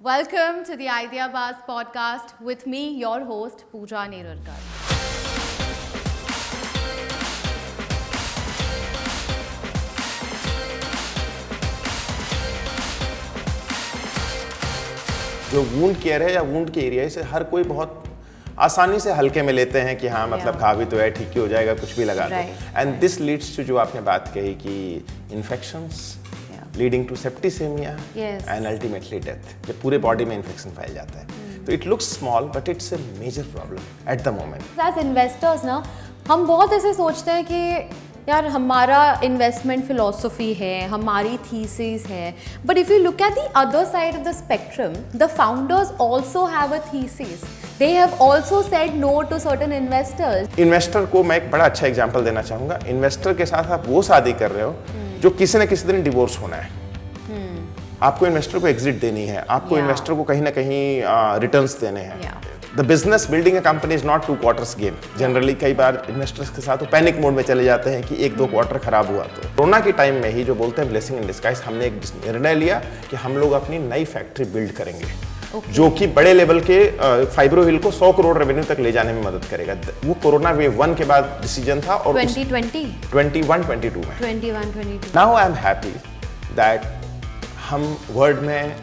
Welcome to the Idea Buzz podcast with me, your host, Pooja Nerurkar. जो wound care है या wound के area से हर कोई बहुत आसानी से हल्के में लेते हैं कि हाँ मतलब खा भी तो है, ठीक ही हो जाएगा, कुछ भी लगा दो. एंड दिस लीड्स टू जो आपने बात कही कि infections leading to septicemia and ultimately death. जब पूरे बॉडी में इन्फेक्शन फैल जाता है तो it looks small but it's a major problem at the moment. As investors ना हम बहुत ऐसे सोचते हैं कि यार हमारा इन्वेस्टमेंट फिलॉसफी है, हमारी थीसिस है, but if you look at the other side of the spectrum, the founders also have a thesis. They have also said no to certain investors. Investor को मैं एक बड़ा अच्छा एग्जांपल देना चाहूंगा. इन्वेस्टर के साथ आप वो शादी कर रहे हो जो किसी न किसी दिन डिवोर्स होना है. आपको इन्वेस्टर को एग्जिट देनी है, आपको इन्वेस्टर को कहीं ना कहीं रिटर्न्स देने हैं. The business building a company is not 2 quarters game. Generally कई बार इन्वेस्टर्स के साथ वो पैनिक मोड में चले जाते हैं कि 1-2 क्वार्टर खराब हुआ. तो कोरोना के टाइम में ही जो बोलते हैं ब्लेसिंग इन डिस्गाइज, हमने एक निर्णय लिया कि हम लोग अपनी नई फैक्ट्री बिल्ड करेंगे जो कि बड़े लेवल के फाइब्रो हिल को 100 करोड़ रेवेन्यू तक ले जाने में मदद करेगा. वो कोरोना वेव 1 के बाद डिसीजन था और 2021-22 में 21-22 now I am happy that हम वर्ल्ड में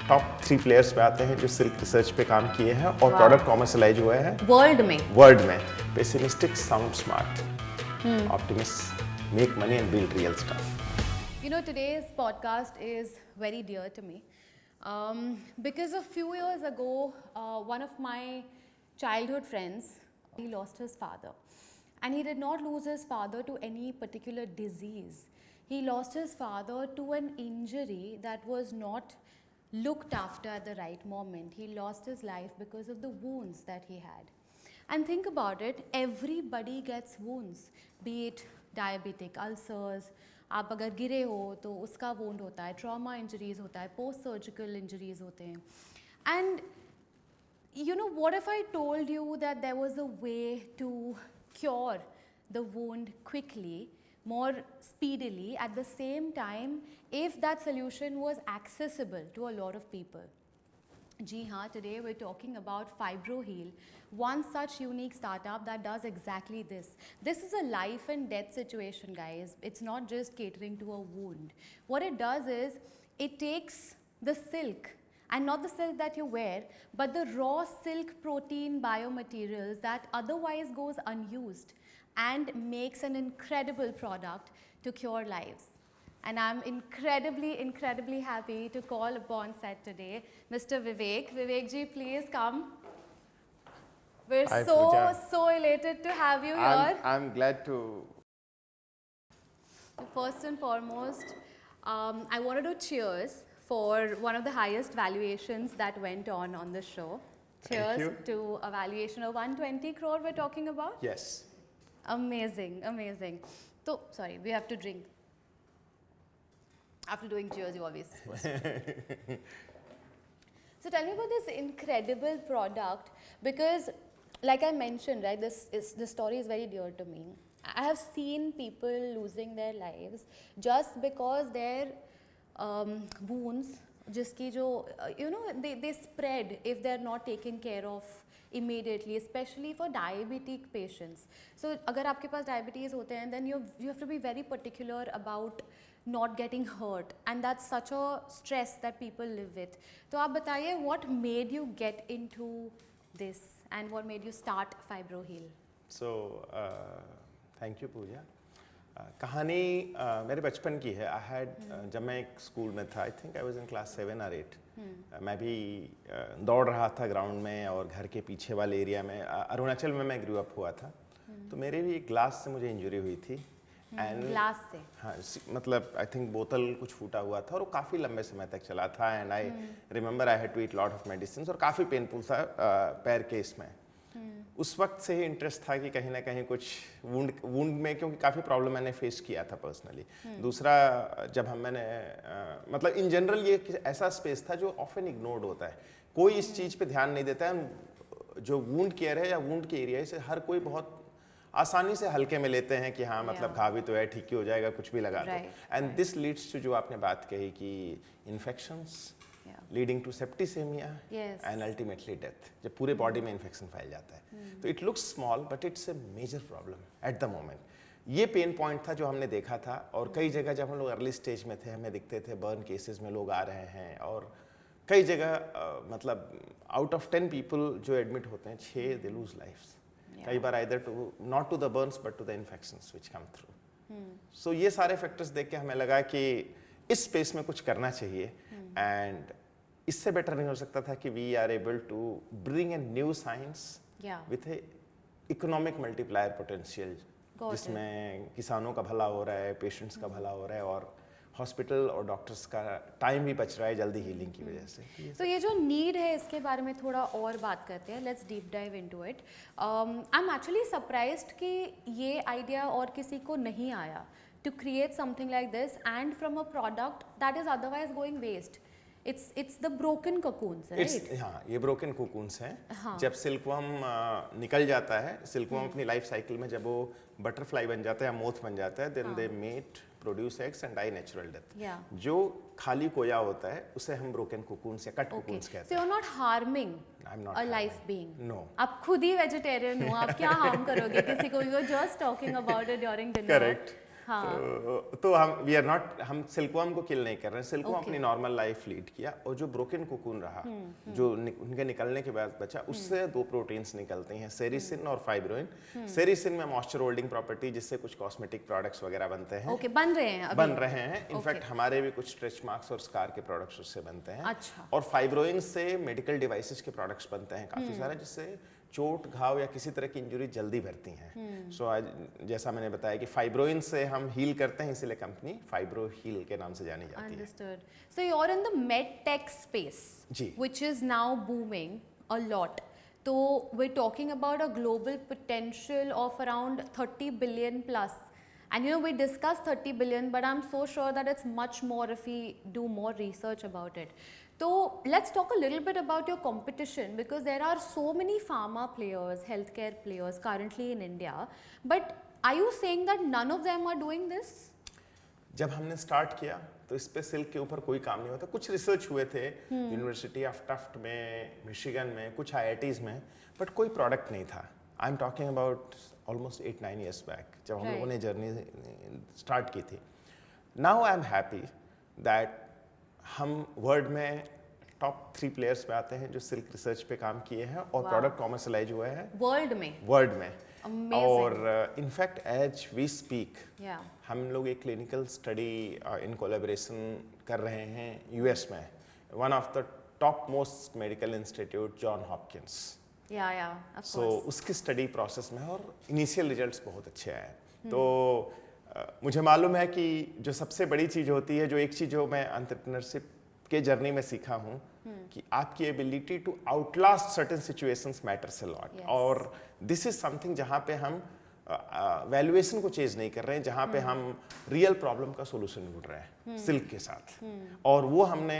टॉप 3 प्लेयर्स पे आते हैं जो सिल्क रिसर्च पे काम किए हैं और प्रोडक्ट कॉमर्शलाइज हुए हैं वर्ल्ड में. Pessimistic sound smart, optimist make money and build real stuff. You know, today's podcast is very dear to me because a few years ago, one of my childhood friends, he lost his father, and he did not lose his father to any particular disease. He lost his father to an injury that was not looked after at the right moment. He lost his life because of the wounds that he had. And think about it, everybody gets wounds, be it diabetic ulcers, आप अगर गिरे हो तो उसका wound होता है, trauma injuries होता है, post surgical injuries होते हैं. And you know, what if I told you that there was a way to cure the wound quickly, more speedily, at the same time, if that solution was accessible to a lot of people? Ji haan, today we're talking about FibroHeal, one such unique startup that does exactly this. This is a life and death situation, guys. It's not just catering to a wound. What it does is, it takes the silk, and not the silk that you wear, but the raw silk protein biomaterials that otherwise goes unused, and makes an incredible product to cure lives. And I'm incredibly happy to call upon set today Mr. Vivek. Vivek ji, please come. We're Hi, Pooja. so elated to have you here. I'm glad to. First and foremost, I want to do cheers for one of the highest valuations that went on the show. Cheers to a valuation of 120 crore we're talking about. Yes. Amazing. So, sorry, we have to drink. After doing cheers, you always So tell me about this incredible product, because like I mentioned, right, this story is very dear to me. I have seen people losing their lives just because their wounds, jiski jo, they spread if they're not taken care of immediately, especially for diabetic patients. So agar aapke paas diabetes hote hain, then you have to be very particular about not getting hurt, and that's such a stress that people live with. So aap bataiye, what made you get into this and what made you start FibroHeal? So thank you Pooja. कहानी मेरे बचपन की है. I had जब मैं एक school में था, I think I was in class 7 or 8, मैं भी दौड़ रहा था ग्राउंड में और घर के पीछे वाले एरिया में. अरुणाचल में मैं ग्रू अप हुआ था, तो मेरे भी ग्लास से मुझे इंजरी हुई थी. एंड ग्लास से, हाँ, मतलब आई थिंक बोतल कुछ फूटा हुआ था और वो काफ़ी लंबे समय तक चला था. And I remember I had to eat lot of medicine और काफ़ी पेनफुल था पैर के इसमें. उस वक्त से ही इंटरेस्ट था कि कहीं ना कहीं कुछ वुंड में, क्योंकि काफ़ी प्रॉब्लम मैंने फेस किया था पर्सनली. दूसरा, जब मैंने मतलब इन जनरल ये ऐसा स्पेस था जो ऑफन इग्नोर्ड होता है. कोई इस चीज़ पे ध्यान नहीं देता है. जो वुंड केयर है या वुंड के एरिया से हर कोई बहुत आसानी से हल्के में लेते हैं कि हाँ मतलब खा भी तो है, ठीक ही हो जाएगा, कुछ भी लगा दो. एंड दिस लीड्स टू जो आपने बात कही कि infections leading to septicemia Yes. And ultimately death, जब पूरे बॉडी में इन्फेक्शन फैल जाता है। तो it looks small but it's a major problem at the moment. ये पेन पॉइंट था जो हमने देखा था, और कई जगह जब हम लोग अर्ली स्टेज में थे हमें दिखते थे बर्न केसेस में लोग आ रहे हैं, और कई जगह मतलब आउट ऑफ 10 पीपल जो एडमिट होते हैं 6 दे लूज लाइफ्स, कई बार either to not to the burns but to the infections which come through. So ये सारे फैक्टर्स देख के हमें लगा कि इस स्पेस में कुछ करना चाहिए, एंड इससे बेटर नहीं हो सकता था कि we are able to bring a new science Yeah. With a economic multiplier potential, Got जिसमें किसानों का भला हो रहा है, पेशेंट्स का भला हो रहा है, और हॉस्पिटल और डॉक्टर्स का टाइम भी बच रहा है जल्दी हीलिंग की वजह से। तो ये जो नीड है इसके बारे में थोड़ा और बात करते हैं, let's deep dive into it. I am actually surprised कि ये आइडिया और किसी को नहीं आया to create something like this and from a product that is otherwise going waste. It's the broken cocoons, right? हाँ, ये ब्रोकन कोकून्स हैं। हाँ. जब सिल्कवर्म निकल जाता है, सिल्कवर्म अपनी लाइफ साइकिल में जब वो बटरफ्लाई बन जाता है या मोथ बन जाता है, then they mate, produce eggs and die natural death. Yeah. जो खाली कोया होता है उसे हम ब्रोकन कोकून्स या कट कोकून्स So कहते हैं। you're not harming I'm not a harming. life being. No. आप खुद ही वेजिटेरियन हो, आप क्या हार्म करोगे किसी को? You're just talking about it during dinner. Correct. हाँ. तो हम सिल्कवर्म को किल नहीं कर रहे हैं, सिल्कवर्म Okay. अपनी नॉर्मल लाइफ लीड किया, और जो ब्रोकन कोकून रहा, जो उनके निकलने के बाद बचा, उससे 2 प्रोटीन्स निकलते हैं, सेरिसिन और फाइब्रोइन। सेरिसिन में मॉइस्चर होल्डिंग प्रॉपर्टी, जिससे कुछ कॉस्मेटिक प्रोडक्ट्स वगैरह बनते हैं। Okay, बन रहे हैं अभी? बन रहे हैं, इनफैक्ट हमारे भी कुछ स्ट्रेच मार्क्स और स्कार के प्रोडक्ट्स उससे बनते हैं। अच्छा. और फाइब्रोइन से मेडिकल डिवाइसेस के प्रोडक्ट्स बनते हैं काफी सारे, जिससे चोट, घाव या किसी तरह की इंजरी जल्दी भरती हैं। सो आज जैसा मैंने बताया कि फाइब्रोइन से हम हील करते हैं, इसलिए कंपनी फाइब्रो हील के नाम से जानी जाती है। Understood. So you're in the med tech space, ji. which is now booming a lot. So we're talking about a global potential of around 30 billion plus. And you know, we discussed 30 billion, but I'm so sure that it's much more if we do more research about it. So let's talk a little bit about your competition, because there are so many pharma players, healthcare players currently in India. But are you saying that none of them are doing this? जब हमने start किया तो इस पे silk के ऊपर कोई काम नहीं होता। कुछ रिसर्च हुए थे यूनिवर्सिटी ऑफ टफ्ट में, मिशिगन में, कुछ IITs में, बट कोई प्रोडक्ट नहीं था। I am talking about almost 8-9 years back, जब हम लोगों ने जर्नी स्टार्ट की थी। Now I am happy that हम वर्ल्ड में टॉप 3 प्लेयर्स पे आते हैं जो सिल्क रिसर्च पे काम किए हैं, और प्रोडक्ट कॉमर्शलाइज हुए हैं वर्ल्ड में। वर्ल्ड में। Amazing. और in fact as we speak Yeah. हम लोग एक क्लिनिकल स्टडी इन कोलैबोरेशन कर रहे हैं यूएस में, one of the top most medical institute John Hopkins. Yeah, of so course. उसकी स्टडी प्रोसेस में और इनिशियल रिजल्ट्स बहुत अच्छे आए। तो मुझे मालूम है कि जो सबसे बड़ी चीज़ होती है, जो एक चीज़ जो मैं एंटरप्रेन्योरशिप के जर्नी में सीखा हूँ, कि आपकी ability to outlast certain situations matters a lot. Yes. और दिस इज समथिंग जहाँ पे हम वैल्यूएशन को चेंज नहीं कर रहे हैं, जहाँ पे हम रियल प्रॉब्लम का सोल्यूशन ढूंढ रहे हैं सिल्क के साथ। और वो हमने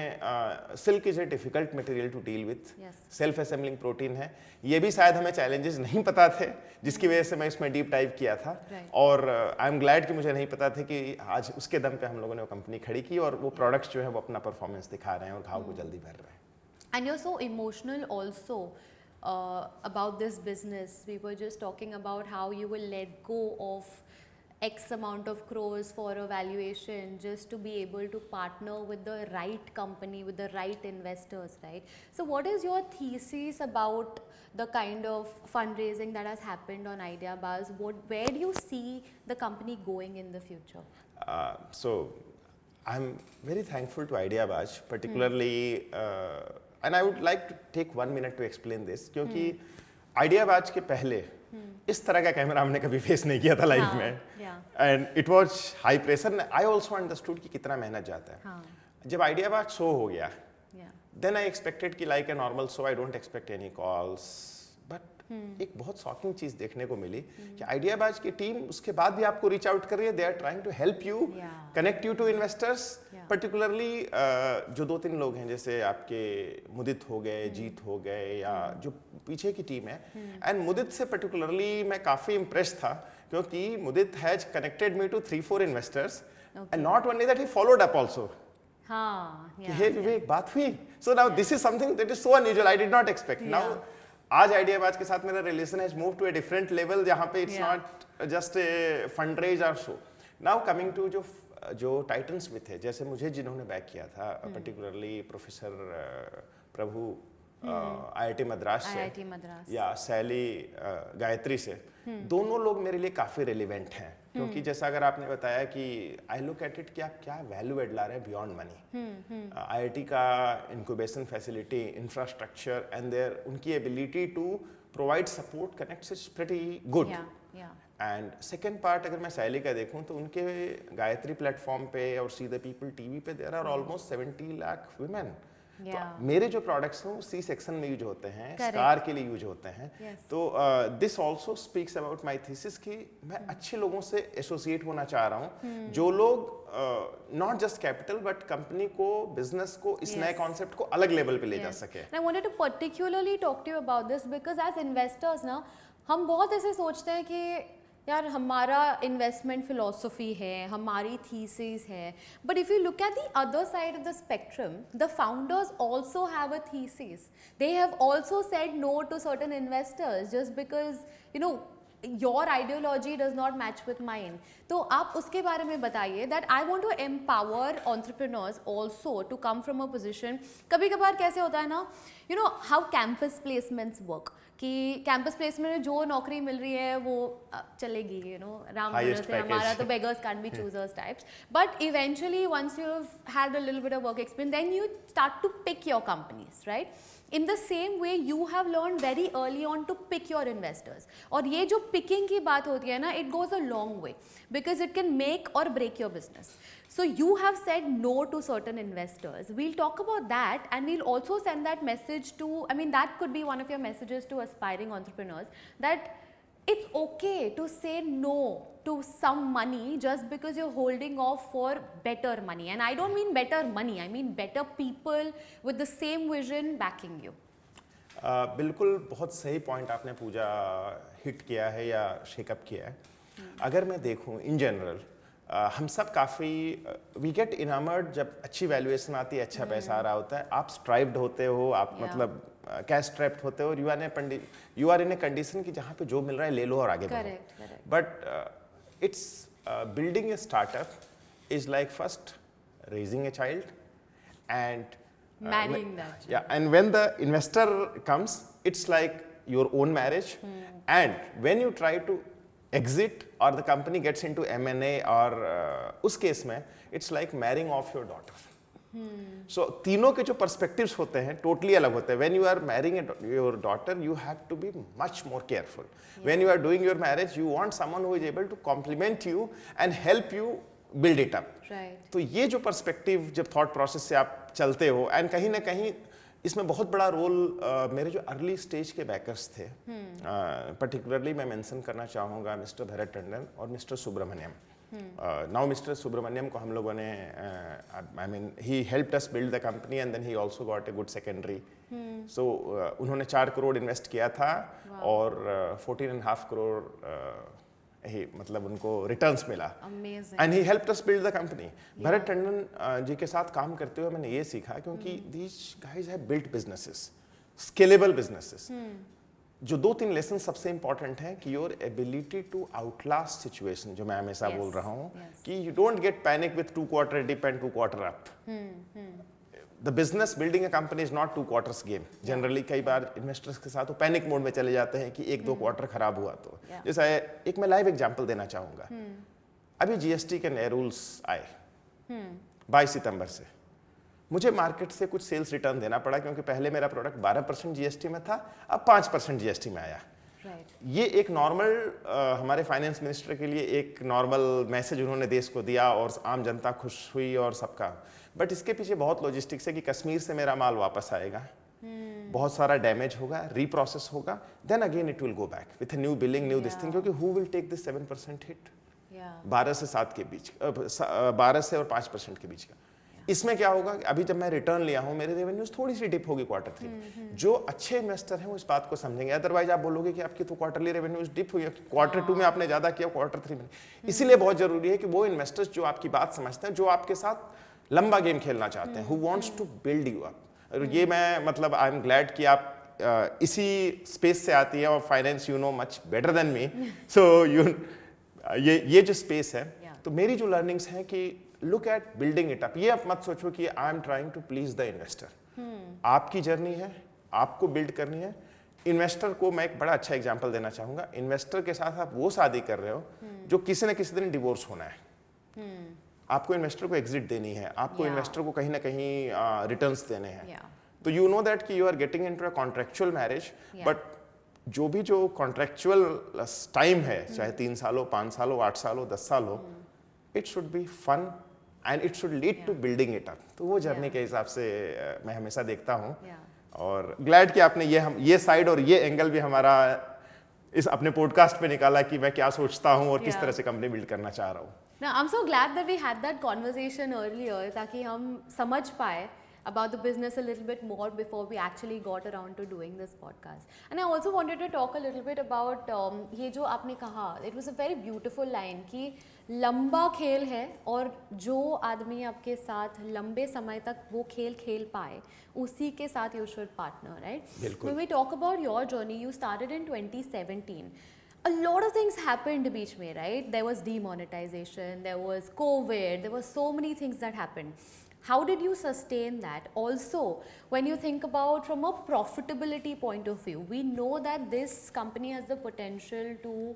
silk is a difficult material to deal with, Yes. Self assembling protein है। ये भी शायद हमें चैलेंजेस नहीं पता थे, जिसकी वजह से मैं इसमें डीप डाइव किया था। Right. और आई एम ग्लैड कि मुझे नहीं पता था कि आज उसके दम पे हम लोगों ने वो कंपनी खड़ी की, और वो प्रोडक्ट्स जो है वो अपना परफॉर्मेंस दिखा रहे हैं और घाव को जल्दी भर रहे हैं। And you're so emotional also about this business. We were just talking about how you will let go of X amount of crores for a valuation just to be able to partner with the right company, with the right investors, right? So what is your thesis about the kind of fundraising that has happened on IdeaBuzz? Where do you see the company going in the future? So I'm very thankful to IdeaBuzz, particularly, and I would like to take 1 minute to explain this, क्योंकि IdeaBuzz के पहले इस तरह का camera हमने कभी face नहीं किया था लाइफ में, and it was high pressure. I also understood कि कितना मेहनत जाता है। हाँ. जब IdeaBuzz शो हो गया, Yeah. देन आई एक्सपेक्टेड कि like a normal show, I don't expect any calls, but एक बहुत शॉकिंग चीज देखने को मिली कि IdeaBuzz की टीम उसके बाद भी आपको रीच आउट कर रही है। They are trying to help you, Yeah. Connect you to investors, Yeah. Particularly जो 2-3 लोग हैं, जैसे आपके मुदित हो गए, जीत हो गए, या जो पीछे की टीम है। एंड मुदित से पर्टिकुलरली मैं काफ़ी इम्प्रेस था, क्योंकि Mudit has connected me to 3-4 investors, and not only that, he followed up also. हाँ, कि हे विवेक बात हुई. So now this is something that is so unusual. I did not expect. Now आज आइडियाबाज के साथ मेरा relation has move to a different level जहाँ पे it's not just a fundraise और शो. नाउ कमिंग टू जो टाइटन्स में थे, जैसे मुझे जिन्होंने बैक किया था, particularly professor Prabhu IIT Madras से या सैली गायत्री से, दोनों लोग मेरे लिए काफ़ी रिलेवेंट हैं. क्योंकि जैसा अगर आपने बताया कि आई लुक एट इट कि आप क्या वैल्यू एड ला रहे हैं बियॉन्ड मनी. IIT का incubation facility, infrastructure and there उनकी ability to provide support connects is pretty good. And second part अगर मैं सैली का देखूं तो उनके गायत्री प्लेटफॉर्म पे और सी द पीपल टीवी पे there are almost 70 lakh women. तो मेरे जो प्रोडक्ट्स हैं वो सी सेक्शन में यूज होते हैं, स्टार के लिए यूज होते हैं. तो this also speaks about my thesis कि मैं अच्छे लोगों से एसोसिएट होना चाह रहा हूँ, जो लोग not just capital but company को, बिजनेस को इस नए कॉन्सेप्ट को अलग लेवल पे ले जा सके. I wanted to particularly talk to you about this because as investors ना हम बहुत ऐसे सोचते हैं कि यार हमारा इन्वेस्टमेंट फिलोसफी है, हमारी थीसिस है, but if you look at the other side of the spectrum, the founders also have a thesis. They have also said no to certain investors just because you know your ideology does not match with mine. तो आप उसके बारे में बताइए that I want to empower entrepreneurs also to come from a position. कभी कभार कैसे होता है ना, you know how campus placements work, कि कैंपस प्लेसमेंट में जो नौकरी मिल रही है वो चलेगी, यू नो राम से हमारा तो beggars can't be choosers types. But eventually once you've had a little bit of work experience, then you start to pick your companies, right? In the same way you have learned very early on to pick your investors. और ये जो picking की बात होती है ना, it goes a long way because it can make or break your business. So you have said no to certain investors. We'll talk about that and we'll also send that message to, I mean that could be one of your messages to aspiring entrepreneurs, that it's okay to say no to some money just because you're holding off for better money. And I don't mean better money, I mean better people with the same vision backing you. बिल्कुल बहुत सही point आपने पूजा hit किया है या shake up किया है. अगर मैं देखूं इन जनरल, हम सब काफ़ी वी गेट इनामर्ड जब अच्छी वैल्यूएशन आती है, अच्छा पैसा आ रहा होता है, आप स्ट्राइव्ड होते हो, आप मतलब कैश ट्रैप्ड होते हो और you are in a condition कि जहाँ पे जो मिल रहा है ले लो और आगे बढ़ो. But it's building a startup is like first raising a child and marrying that. Yeah, and when the investor comes, it's like your own marriage. And when you try to exit or the company gets into M&A or उस case में it's like marrying off your daughter. So तीनों के जो perspectives होते हैं totally अलग होते हैं. When you are marrying your daughter, you have to be much more careful. When you are doing your marriage, you want someone who is able to complement you and help you build it up. Right. तो ये जो perspective जब thought process से आप चलते हो, and कहीं ना कहीं इसमें बहुत बड़ा रोल मेरे जो अर्ली स्टेज के बैकर्स थे, पर्टिकुलरली मैं मेंशन करना चाहूँगा मिस्टर भरत टंडन और mister Subramaniam. Now mister Subramaniam को हम लोगों ने I mean he helped us build the company and then he also got a good secondary. So उन्होंने 4 करोड़ इन्वेस्ट किया था और 14.5 करोड़ ही मतलब उनको रिटर्न्स मिला. And he helped us build the company. Bharat Tandon ji के साथ काम करते हुए मैंने ये सीखा, क्योंकि these guys have built businesses, scalable businesses. जो 2-3 लेसन सबसे इंपॉर्टेंट हैं कि your ability to outlast situation, जो मैं हमेशा बोल रहा हूँ कि you don't get panic with 2 quarter dip and 2 quarter up. The business building a company is not 2 quarters game. Generally कई बार इन्वेस्टर्स के साथ वो पैनिक मोड में चले जाते हैं कि 1-2 क्वार्टर खराब हुआ तो. जैसा एक मैं लाइव एग्जांपल देना चाहूँगा. अभी जीएसटी के नए रूल्स आए 22 सितंबर से. मुझे मार्केट से कुछ सेल्स रिटर्न देना पड़ा, क्योंकि पहले मेरा प्रोडक्ट 12% जीएसटी में था, अब 5% जीएसटी में आया. ये एक नॉर्मल हमारे फाइनेंस मिनिस्टर के लिए एक नॉर्मल मैसेज उन्होंने देश को दिया और आम जनता खुश हुई और सबका. बट इसके पीछे बहुत लॉजिस्टिक्स है कि कश्मीर से मेरा माल वापस आएगा, बहुत सारा डैमेज होगा, रीप्रोसेस होगा, then again it will go back with new billing, new this thing. क्योंकि who will take this 7% hit 12 से 7 के बीच, 12 से और 5% के बीच का. इसमें क्या होगा, अभी जब मैं रिटर्न लिया हूं मेरे रेवेन्यूज थोड़ी सी डिप होगी क्वार्टर 3. जो अच्छे इन्वेस्टर हैं वो इस बात को समझेंगे. अदरवाइज आप बोलोगे कि आपकी तो क्वार्टरली रेवेन्यूज डिप हुई है, क्वार्टर 2 में आपने ज्यादा किया, क्वार्टर 3 में. इसीलिए बहुत जरूरी है कि वो इन्वेस्टर्स जो आपकी बात समझते हैं, जो आपके साथ लंबा गेम खेलना चाहते हैं, who wants to build you up. और ये मैं मतलब आई एम ग्लैड कि आप इसी स्पेस से आती है, और finance you know much better than me, so you ये जो स्पेस है, तो मेरी जो लर्निंग्स हैं कि look at building it up. ये आप मत सोचो कि I am trying to please the investor. आपकी जर्नी है, आपको बिल्ड करनी है। इन्वेस्टर को मैं एक बड़ा अच्छा एग्जांपल देना चाहूंगा। इन्वेस्टर के साथ आप वो शादी कर रहे हो जो किसी न किसी दिन डिवोर्स होना है। आपको इन्वेस्टर को एग्जिट देनी है, आपको इन्वेस्टर को कहीं ना कहीं रिटर्न्स देने हैं। तो यू नो दैट कि you are getting into a contractual marriage, but जो कॉन्ट्रेक्चुअल टाइम है, चाहे 3 साल हो, 5 साल हो, 8 साल हो, 10 साल हो, it should be fun and it should lead to building it up. तो वो जर्नी के हिसाब से मैं हमेशा देखता हूँ। और ग्लैड कि आपने ये साइड और ये एंगल भी हमारा इस अपने पॉडकास्ट पे निकाला कि मैं क्या सोचता हूँ और किस तरह से कंपनी बिल्ड करना चाह रहा हूँ। Now, I'm so glad that we had that conversation earlier ताकि हम समझ पाए about the business a little bit more before we actually got around to doing this podcast. And I also wanted to talk a little bit about ये जो आपने कहा, it was a very beautiful line कि लंबा खेल है और जो आदमी आपके साथ लंबे समय तक वो खेल खेल पाए उसी के साथ you should partner, right? बिल्कुल। When we talk about your journey, you started in 2017. A lot of things happened beach mein, right? There was demonetization, there was COVID, there were so many things that happened. How did you sustain that? Also, when you think about from a profitability point of view, we know that this company has the potential to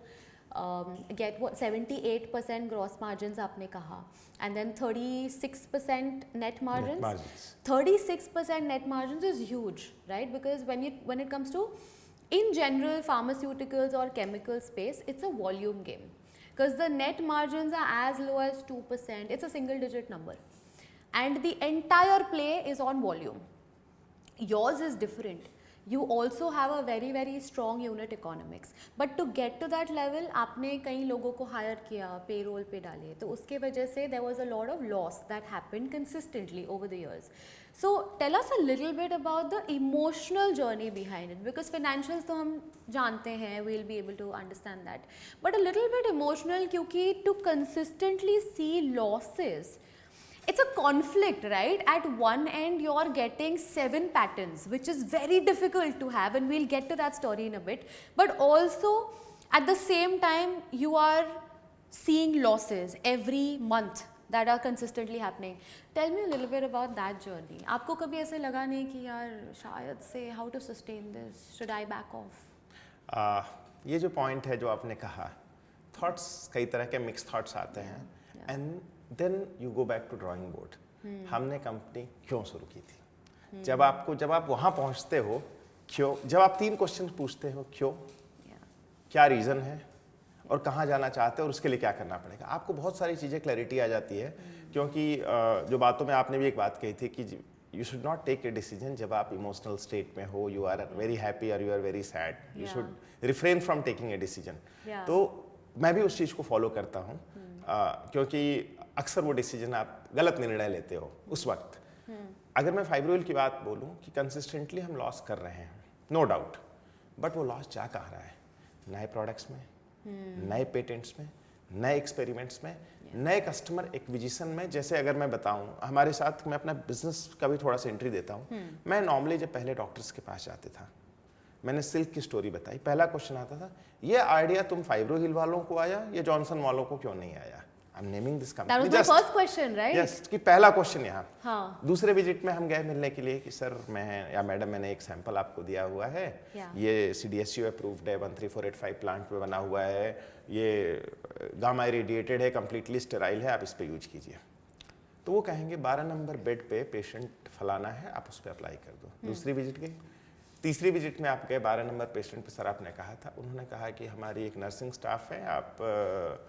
get what 78% gross margins आपने कहा, and then 36% net margins. 36% net margins is huge, right? Because when it comes to in general pharmaceuticals or chemical space, it's a volume game because the net margins are as low as 2%. It's a single digit number and the entire play is on volume. Yours is different. You also have a very very strong unit economics, but to get to that level आपने कई लोगों को hire किया, payroll पे डाले, तो उसके वजह से there was a lot of loss that happened consistently over the years. So tell us a little bit about the emotional journey behind it, because financials तो हम जानते हैं, we'll be able to understand that, but a little bit emotional क्योंकि to consistently see losses, it's a conflict, right? At one end you're getting 7 patents, which is very difficult to have, and we'll get to that story in a bit, but also at the same time you are seeing losses every month that are consistently happening. Tell me a little bit about that journey. आपको कभी ऐसे लगा नहीं कि यार शायद से how to sustain this, should I back off? ये जो पॉइंट है जो आपने कहा, थॉट्स कई तरह के मिक्स थॉट्स आते हैं, and then you go back to drawing board. हमने कंपनी क्यों शुरू की थी? जब आप वहाँ पहुँचते हो, क्यों, जब आप 3 क्वेश्चन पूछते हो, क्यों, क्या रीज़न है और कहाँ जाना चाहते हो और उसके लिए क्या करना पड़ेगा, आपको बहुत सारी चीज़ें क्लैरिटी आ जाती है। क्योंकि जो बातों में आपने भी एक बात कही थी कि you should not take a decision जब आप इमोशनल स्टेट में हो, यू आर वेरी हैप्पी और you are very sad, you should refrain from taking a decision. तो मैं भी उस चीज़ को फॉलो करता हूँ, क्योंकि अक्सर वो डिसीजन आप गलत निर्णय लेते हो उस वक्त। अगर मैं फाइब्रोइल की बात बोलूँ कि कंसिस्टेंटली हम लॉस कर रहे हैं, नो डाउट, बट वो लॉस जा कहाँ रहा है? नए प्रोडक्ट्स में, नए पेटेंट्स में, नए एक्सपेरिमेंट्स में, नए कस्टमर एक्विजिशन में। जैसे अगर मैं बताऊं, हमारे साथ मैं अपना बिजनेस का भी थोड़ा सा एंट्री देता हूं। मैं नॉर्मली जब पहले डॉक्टर्स के पास जाते था, मैंने सिल्क की स्टोरी बताई, पहला क्वेश्चन आता था, ये आइडिया तुम फाइब्रोहिल वालों को आया, ये जॉनसन वालों को क्यों नहीं आया? I'm naming this company. That was my first question, right? Yes, कि पहला क्वेश्चन यहाँ। हाँ। दूसरे विजिट में हम गए मिलने के लिए कि सर मैं या मैडम मैंने एक सैंपल आपको दिया हुआ है, ये CDSU अप्रूव्ड है, 13485 प्लांट पे बना हुआ है, ये गामा इरेडिएटेड है, कम्प्लीटली स्टेराइल है, आप इस पे यूज कीजिए। तो वो कहेंगे 12 नंबर बेड पे पेशेंट फलाना है, आप उस पर अप्लाई कर दो। दूसरी विजिट गई, तीसरी विजिट में आप गए 12 नंबर पेशेंट पे, सर आपने कहा था, उन्होंने कहा कि हमारी एक नर्सिंग स्टाफ है, आप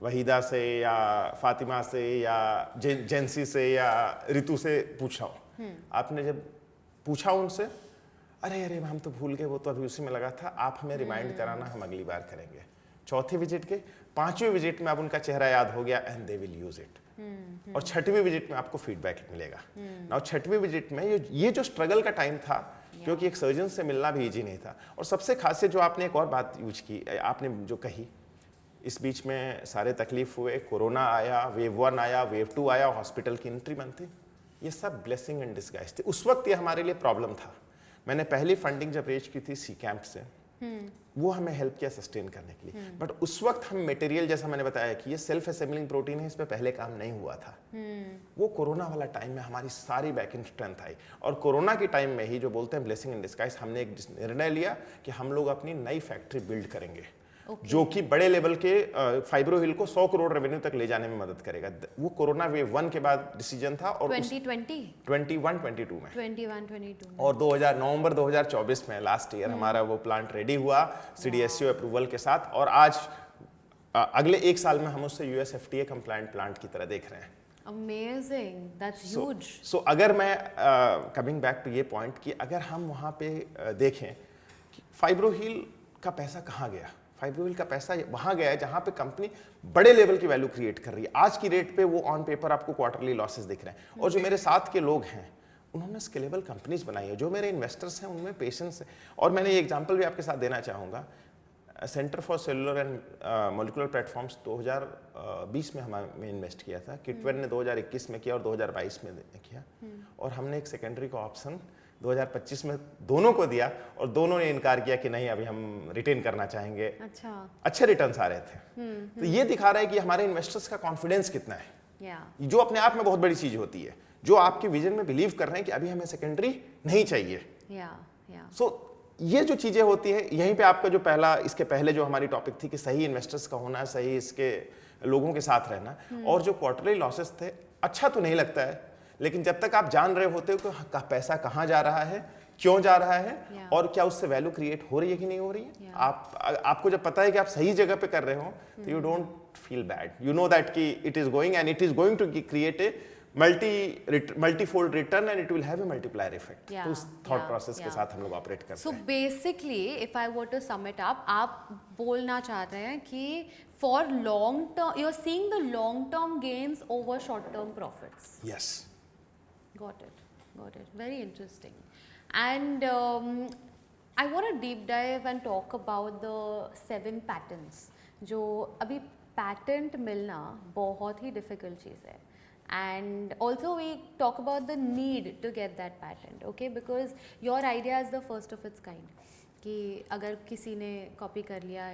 वहीदा से या फातिमा से या जेंसी से या रितु से पूछा हो। आपने जब पूछा उनसे, अरे अरे हम तो भूल गए, वो तो अभी उसी में लगा था, आप हमें रिमाइंड कराना, हम अगली बार करेंगे। चौथी विजिट के, 5वीं विजिट में अब उनका चेहरा याद हो गया and they will use it. और 6वीं विजिट में आपको फीडबैक मिलेगा। नाउ 6वीं विजिट में ये जो स्ट्रगल का टाइम था, क्योंकि एक सर्जन से मिलना भी इजी नहीं था। और सबसे खास जो आपने एक और बात यूज की, आपने जो कही, इस बीच में सारे तकलीफ हुए, कोरोना आया, वेव 1 आया, वेव 2 आया, हॉस्पिटल की एंट्री बंद थी। ये सब ब्लेसिंग इन डिस्गाइज थी। उस वक्त ये हमारे लिए प्रॉब्लम था। मैंने पहली फंडिंग जब रेज की थी सी कैंप से, वो हमें हेल्प किया सस्टेन करने के लिए। बट उस वक्त हम मटेरियल, जैसा मैंने बताया कि ये सेल्फ असेंबलिंग प्रोटीन है, इस पे पहले काम नहीं हुआ था। वो कोरोना वाला टाइम में हमारी सारी बैक एंड स्ट्रेंथ आई, और कोरोना के टाइम में ही जो बोलते हैं ब्लेसिंग इन डिस्गाइज, हमने एक निर्णय लिया कि हम लोग अपनी नई फैक्ट्री बिल्ड करेंगे, जो कि बड़े लेवल के फाइब्रो हिल को 100 करोड़ रेवेन्यू तक ले जाने में मदद करेगा। वो कोरोना वेव 1 के बाद डिसीजन था, और 2021-22 में 21-22 और नवंबर 2024 में लास्ट ईयर हमारा वो प्लांट रेडी हुआ CDSCO अप्रूवल के साथ, और आज अगले 1 साल में हम उससे US FDA कंप्लायंट प्लांट की तरह देख रहे हैं। Amazing, that's huge. So अगर मैं कमिंग बैक टू ये पॉइंट कि अगर हम वहाँ पे देखें कि फाइब्रो हिल का पैसा कहाँ गया, फाइब्रो हिल का पैसा वहाँ गया है जहाँ पे कंपनी बड़े लेवल की वैल्यू क्रिएट कर रही है। आज की रेट पे वो ऑन पेपर आपको क्वार्टरली लॉसेस दिख रहे हैं, और जो मेरे साथ के लोग हैं उन्होंने स्केलेबल कंपनीज बनाई है। जो मेरे इन्वेस्टर्स हैं उनमें पेशेंस है। और मैंने ये एग्जांपल भी आपके साथ देना चाहूँगा। Centre for cellular and molecular platforms 2020 में हमने इन्वेस्ट किया था, किटवेन ने 2021 में किया और 2022 में किया, और हमने एक सेकेंडरी का ऑप्शन 2025 में दोनों को दिया, और दोनों ने इनकार किया कि नहीं, अभी हम रिटेन करना चाहेंगे। अच्छा, अच्छे रिटर्न्स आ रहे थे। तो ये दिखा रहा है कि हमारे इन्वेस्टर्स का कॉन्फिडेंस कितना है, जो अपने आप में बहुत बड़ी चीज होती है, जो आपके विजन में बिलीव कर रहे हैं कि अभी हमें सेकेंडरी नहीं चाहिए। सो ये जो चीजें होती है, यहीं पे आपका जो पहला, इसके पहले जो हमारी टॉपिक थी कि सही इन्वेस्टर्स का होना, सही इसके लोगों के साथ रहना, और जो क्वार्टरली लॉसेस थे, अच्छा तो नहीं लगता है, लेकिन जब तक आप जान रहे होते हो कि पैसा कहाँ जा रहा है, क्यों जा रहा है, और क्या उससे वैल्यू क्रिएट हो रही है कि नहीं हो रही है, आपको जब पता है कि आप सही जगह पे कर रहे हो, तो you don't feel bad, you know that कि it is going and it is going to create a multi-fold return and it will have a multiplier effect. तो उस thought process के साथ हम लोग ऑपरेट करते हैं। So basically, if I were to sum it up, आप बोलना चाह रहे हैं कि for long term, you're seeing the long term gains over short term profits. Yes. Got it. Very interesting. And I want to deep dive and talk about the 7 patents. जो अभी patent मिलना बहुत ही difficult चीज़ है. And also we talk about the need to get that patent, okay, because your idea is the first of its kind कि अगर किसी ने copy कर लिया,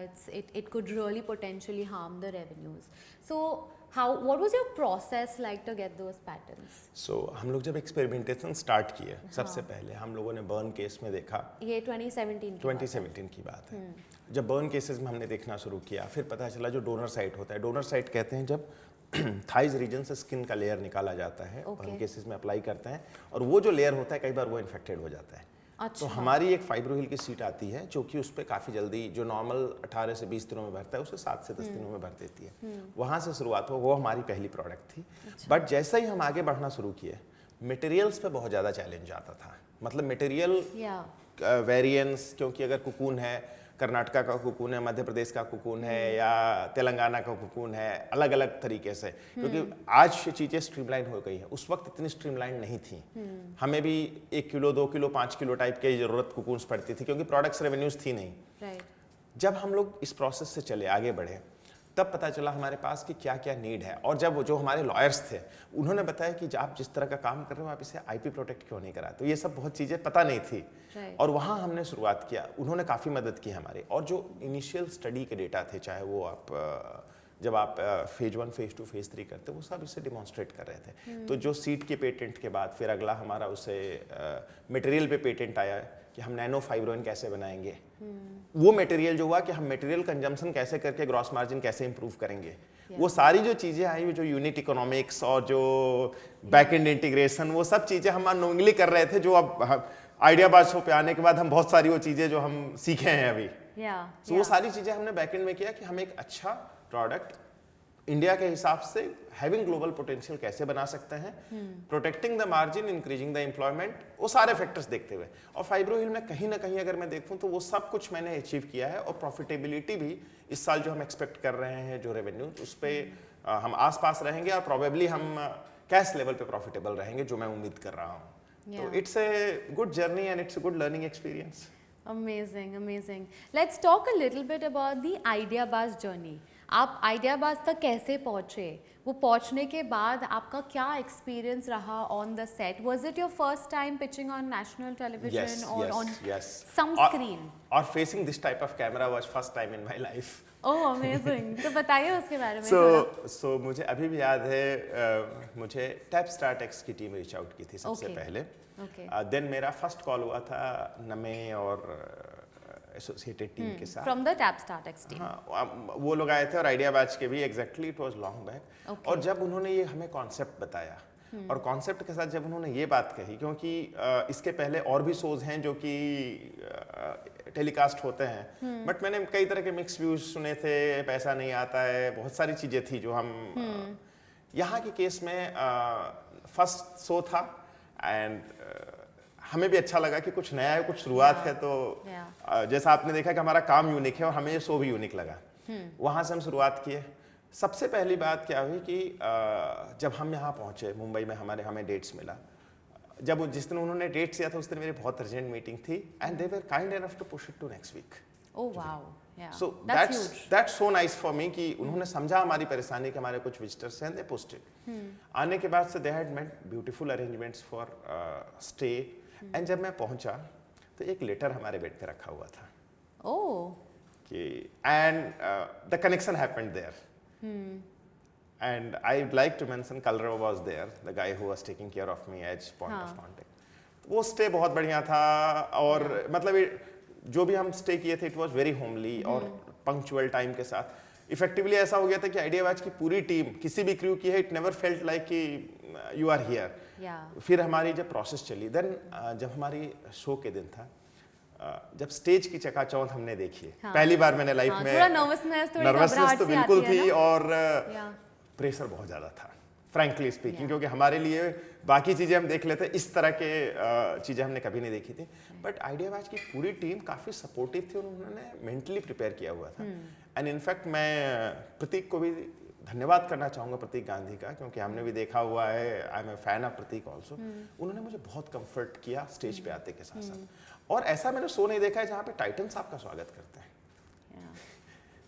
it could really potentially harm the revenues. So what was your process like to get those patents? So हम लोग जब experimentation start किए, सबसे पहले हम लोगों ने बर्न केस में देखा, ये 2017 की बात है। जब बर्न केसेस में हमने देखना शुरू किया, फिर पता चला जो डोनर साइट होता है, डोनर साइट कहते हैं जब थाइज रीजन से स्किन का लेयर निकाला जाता है, बर्न केसेस में अप्लाई करते हैं, और वो जो लेयर होता है कई बार वो इन्फेक्टेड हो जाता है। अच्छा। तो हमारी एक फाइब्रो हिल की सीट आती है जो कि उस पर काफ़ी जल्दी, जो नॉर्मल 18 से 20 दिनों में भरता है उसे 7 से 10 दिनों में भर देती है। वहाँ से शुरुआत हो, वो हमारी पहली प्रोडक्ट थी। बट जैसे ही हम आगे बढ़ना शुरू किए, मटेरियल्स पे बहुत ज़्यादा चैलेंज आता था। मतलब मटेरियल वेरिएंस, क्योंकि अगर कुकून है, कर्नाटका का कुकून है, मध्य प्रदेश का कुकून है, या तेलंगाना का कुकून है, अलग अलग तरीके से, क्योंकि आज चीज़ें स्ट्रीमलाइन हो गई हैं, उस वक्त इतनी स्ट्रीमलाइन नहीं थी। हमें भी 1 किलो 2 किलो 5 किलो टाइप की ज़रूरत कुकून्स पड़ती थी, क्योंकि प्रोडक्ट्स रेवेन्यूज थी नहीं। जब हम लोग इस प्रोसेस से चले, आगे बढ़े, तब पता चला हमारे पास कि क्या क्या नीड है। और जब जो हमारे लॉयर्स थे उन्होंने बताया कि आप जिस तरह का काम कर रहे हो आप इसे IP प्रोटेक्ट क्यों नहीं करा, तो ये सब बहुत चीज़ें पता नहीं थी। और वहाँ हमने शुरुआत किया, उन्होंने काफ़ी मदद की हमारी। और जो इनिशियल स्टडी के डेटा थे, चाहे वो आप जब आप फेज 1 फेज 2 फेज 3 करते, वो सब इसे डिमॉन्स्ट्रेट कर रहे थे। तो जो सीट के पेटेंट के बाद फिर अगला हमारा उसे मटेरियल पे पेटेंट आया कि हम नैनो फाइब्रोइन कैसे बनाएंगे। वो मटेरियल जो हुआ कि हम मटेरियल कंजम्पशन कैसे करके ग्रॉस मार्जिन कैसे इंप्रूव करेंगे। वो सारी जो चीज़ें आई, जो यूनिट इकोनॉमिक्स और जो बैक एंड इंटीग्रेशन, वो सब चीज़ें हम अनोइंगली कर रहे थे, जो अब आइडिया बाज शो पे आने के बाद हम बहुत सारी वो चीज़ें जो हम सीखे हैं अभी। तो वो सारी चीज़ें हमने बैक एंड में किया कि हम एक अच्छा प्रोडक्ट इंडिया के हिसाब से हैविंग ग्लोबल पोटेंशियल कैसे बना सकते हैं, protecting the margin, increasing the employment, वो सारे फैक्टर्स देखते हुए। और फाइब्रो हिल में कहीं ना कहीं अगर मैं देखूं तो वो सब कुछ मैंने अचीव किया है। और प्रॉफिटेबिलिटी भी इस साल जो हम एक्सपेक्ट कर रहे हैं, जो रेवेन्यू, उस पर हम आसपास रहेंगे, और प्रोबेबली हम कैश लेवल पे प्रॉफिटेबल रहेंगे, जो मैं उम्मीद कर रहा हूँ। तो it's a good journey and it's a good learning experience. Amazing. Let's talk a little bit about the IdeaBuzz journey. आप आइडियाबाज तक कैसे पहुंचे? वो पहुंचने के बाद आपका क्या एक्सपीरियंस रहा on the set? Was it your first time pitching on national television और ऑन सम स्क्रीन? और facing this type of camera was first time in my life. Oh amazing. तो बताइए उसके बारे में थोड़ा. सो मुझे अभी भी याद है, मुझे टैप स्टारटेक्स की टीम रीच आउट की थी सबसे पहले. देन मेरा फर्स्ट कॉल हुआ था नमे और एसोसिएटेड टीम के साथ. फ्रॉम द टैप स्टारटेक्स टीम. हाँ, वो लोग आए थे और आइडियाबाज के भी. Exactly it was long back. और जब उन्होंने ये हमें कॉन्सेप्ट बताया और कॉन्सेप्ट के साथ जब उन्होंने ये बात कही, क्योंकि इसके पहले और भी शोज हैं जो कि टेलीकास्ट होते हैं, बट मैंने कई तरह के मिक्स व्यूज सुने थे. पैसा नहीं आता है, बहुत सारी चीजें थी जो हम यहाँ के केस में फर्स्ट शो था एंड हमें भी अच्छा लगा कि कुछ नया है, कुछ शुरुआत है. तो जैसा आपने देखा कि हमारा काम यूनिक है और हमें ये शो भी यूनिक लगा. वहाँ से हम शुरुआत किए. सबसे पहली बात क्या हुई कि जब हम यहाँ पहुँचे मुंबई में, हमें डेट्स मिला. जब जिस दिन उन्होंने डेट्स दिया था उस दिन मेरी बहुत अर्जेंट मीटिंग थी and they were kind enough to push it to next week. Oh wow. So that's so nice for me कि उन्होंने समझा हमारी परेशानी कि हमारे कुछ विजिटर्स हैं, दे पोस्टेड. आने के बाद से they had made beautiful arrangements for stay. And जब मैं पहुंचा तो एक लेटर हमारे बेड पे रखा हुआ था. ओह. कि and the connection happened there. And I'd like to mention Kalra was there, the guy who was taking care of me as point of contact. वो स्टे बहुत बढ़िया था और मतलब जो भी हम स्टे किए थे इट वाज वेरी होमली और पंक्चुअल टाइम के साथ. इफेक्टिवली ऐसा हो गया था कि आइडियाबाज की पूरी टीम किसी भी क्रू की है, इट नेवर फेल्ट लाइक कि यू आर हियर. फिर हमारी जब प्रोसेस चली, देन जब हमारी शो के दिन था, जब स्टेज की चकाचौंध हमने देखी, पहली बार मैंने लाइफ में, थोड़ा नर्वसनेस तो बिल्कुल थी और प्रेशर बहुत ज़्यादा था फ्रैंकली स्पीकिंग, क्योंकि हमारे लिए बाकी चीज़ें हम देख लेते, इस तरह के चीज़ें हमने कभी नहीं देखी थी. बट आइडियाबाज की पूरी टीम काफ़ी सपोर्टिव थी, उन्होंने मेंटली प्रिपेयर किया हुआ था. एंड इनफैक्ट मैं प्रतीक को भी धन्यवाद करना चाहूँगा, प्रतीक गांधी का, क्योंकि हमने भी देखा हुआ है. I am a fan of Prateek also. उन्होंने मुझे बहुत कंफर्ट किया स्टेज पे आते के साथ साथ. और ऐसा मैंने शो नहीं देखा है जहाँ पे टाइटन्स आपका स्वागत करते हैं.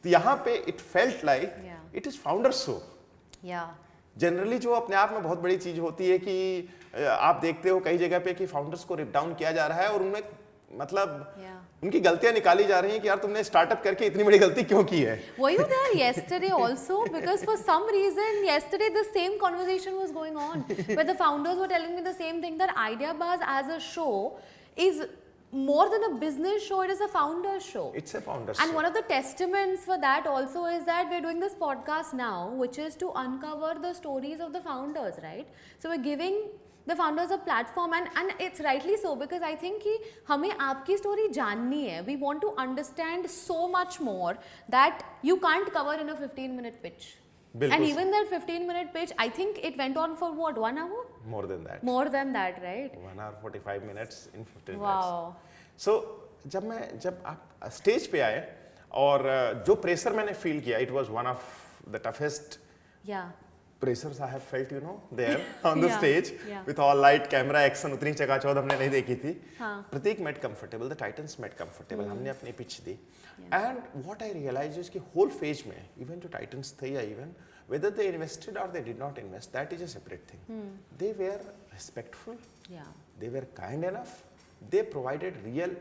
तो यहाँ पे it felt like it is founders show. Generally जो अपने आप में बहुत बड़ी चीज होती है कि आप देखते हो कई जगह पे कि फाउंडर्स को रिप डाउन किया जा रहा है और उनमें मतलब उनकी गलतियां निकाली जा रही हैं कि यार तुमने स्टार्टअप करके इतनी बड़ी गलती क्यों की है. Were you there yesterday also? Because for some reason yesterday the same conversation was going on where the founders were telling me the same thing, that Ideabuzz as a show is more than a business show, it is a founder show. It's a founder show. And show. one of the testaments for that also is that we're doing this podcast now, which is to uncover the stories of the founders, right? So we're giving the founders a platform, and it's rightly so, because I think कि हमें आपकी story जाननी है. We want to understand so much more that you can't cover in a 15-minute pitch. And even that 15-minute pitch, I think it went on for what, 1 hour? More than that. More than that, right? 1 hour 45 minutes in 15 wow. minutes. So जब आप stage पे आए और जो pressure मैंने feel किया, it was one of the toughest pressures I have felt, you know, there on the stage with all light, camera, action. उतनी चकाचौंध हमने नहीं देखी थी. प्रतीक met comfortable, the Titans met comfortable. हमने अपनी pitch the. And what I realized is कि whole phase में, even जो Titans थे या even whether they invested or they did not invest, that is a separate thing. They were respectful. They were kind enough. They provided real,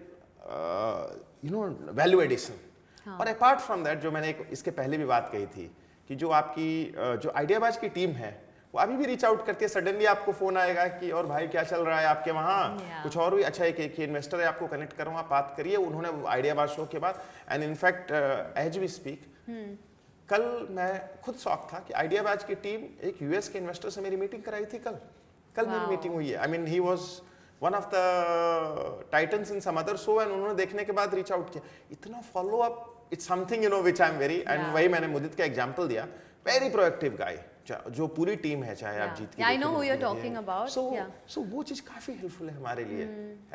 you know, value addition. और apart from that, जो मैंने इसके पहले भी बात कही थी कि जो आपकी जो आइडियाबाज की टीम है वो अभी भी रीच आउट करती है. सडनली आपको फोन आएगा कि और भाई क्या चल रहा है आपके वहाँ, कुछ और भी अच्छा है कि इन्वेस्टर है, आपको कनेक्ट करूँ, आप बात करिए. उन्होंने आइडियाबाज शो के बाद and in fact as we speak, कल मैं खुद शॉक था कि आइडियाबाज की टीम एक यूएस के इन्वेस्टर से मेरी मीटिंग कराई थी. कल मेरी मीटिंग हुई है. I mean he was one of the titans in some other show and उन्होंने देखने के बाद रीच आउट किया. इतना follow up, it's something you know which I am very, and वही मैंने मुदित का एग्जांपल दिया. वेरी प्रोएक्टिव गाय, जो पूरी टीम है, चाहे आप जीत के I know who you are talking about. So वो चीज काफी हेल्पफुल है हमारे लिए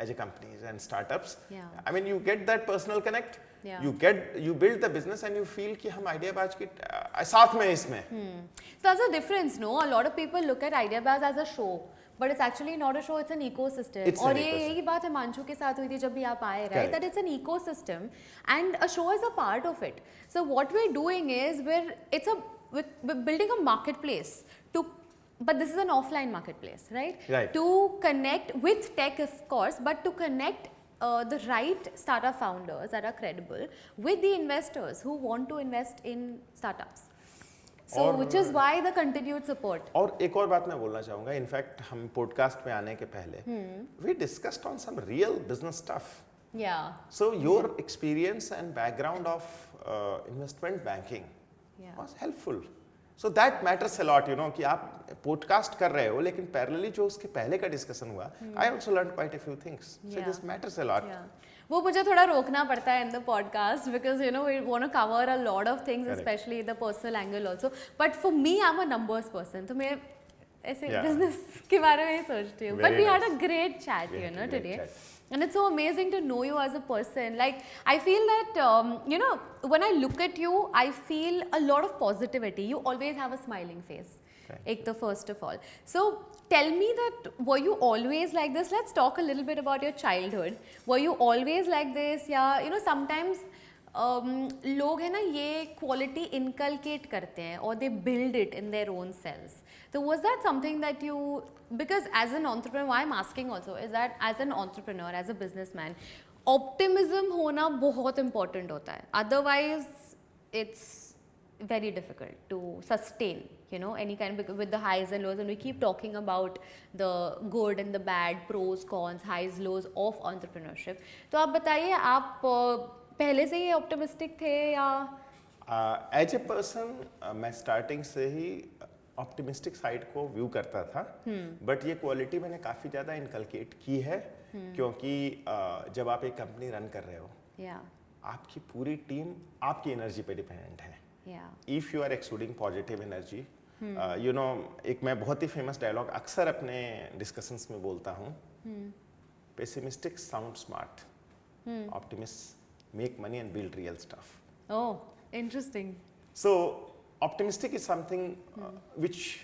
as a companies and startups. I mean you get that personal connect, you build the business and you feel कि हम आइडियाबाज के साथ में इसमें. So that's a difference, no? A lot of people look at Ideabuzz as a show, But it's actually not a show, it's an ecosystem. It's और an ये ecosystem. यही बात हिमांशु के साथ हुई थी जब भी आप आए, right? Correct. That it's an ecosystem and a show is a part of it. So what we're doing is we're building a marketplace but this is an offline marketplace, right? Right. To connect with tech, of course, but to connect the right startup founders that are credible with the investors who want to invest in startups. So which is why the continued support. और एक और बात मैं बोलना चाहूँगा, in fact हम podcast में आने के पहले we discussed on some real business stuff. Yeah. So your experience and background of investment banking Yeah. was helpful. So that matters a lot, you know, कि आप पॉडकास्ट कर रहे हो लेकिन पैरेलली जो उसके पहले का डिस्कशन हुआ, I also learned quite a few things. So Yeah. this matters a lot. Yeah. वो मुझे थोड़ा रोकना पड़ता है in the podcast because you know we want to cover a lot of things, Correct. especially the personal angle also. But for me, I'm a numbers person, तो मैं ऐसे Yeah. business के बारे में ही सोचती हूँ. But Very we had nice. a great chat, We you had know, a great today. chat. And it's so amazing to know you as a person. Like I feel that you know when I look at you, I feel a lot of positivity. You always have a smiling face. Ek the first of all. So tell me that were you always like this? Let's talk a little bit about your childhood. Were you always like this? Yeah, you know sometimes लोग है ना ये quality inculcate करते हैं or they build it in their own selves. So was that something that you, because as an entrepreneur, why I'm asking also is that as an entrepreneur, as a businessman, optimism होना बहुत important होता है. Otherwise, it's very difficult to sustain, you know, any kind of, with the highs and lows, and we keep talking about the good and the bad, pros, cons, highs, lows of entrepreneurship. तो आप बताइए, आप पहले से ही optimistic थे या? As a person मैं starting से ही ऑप्टिमिस्टिक साइड को व्यू करता था, बट ये क्वालिटी मैंने काफ़ी ज़्यादा इनकलकेट की है, क्योंकि जब आप एक कंपनी रन कर रहे हो, आपकी पूरी टीम आपकी एनर्जी पे डिपेंडेंट है. If you are exuding positive energy, you know, एक मैं बहुत ही फेमस डायलॉग अक्सर अपने डिस्कशंस में बोलता हूँ, pessimistic sound smart, optimist make money and build real stuff. Oh, interesting. So optimistic is something which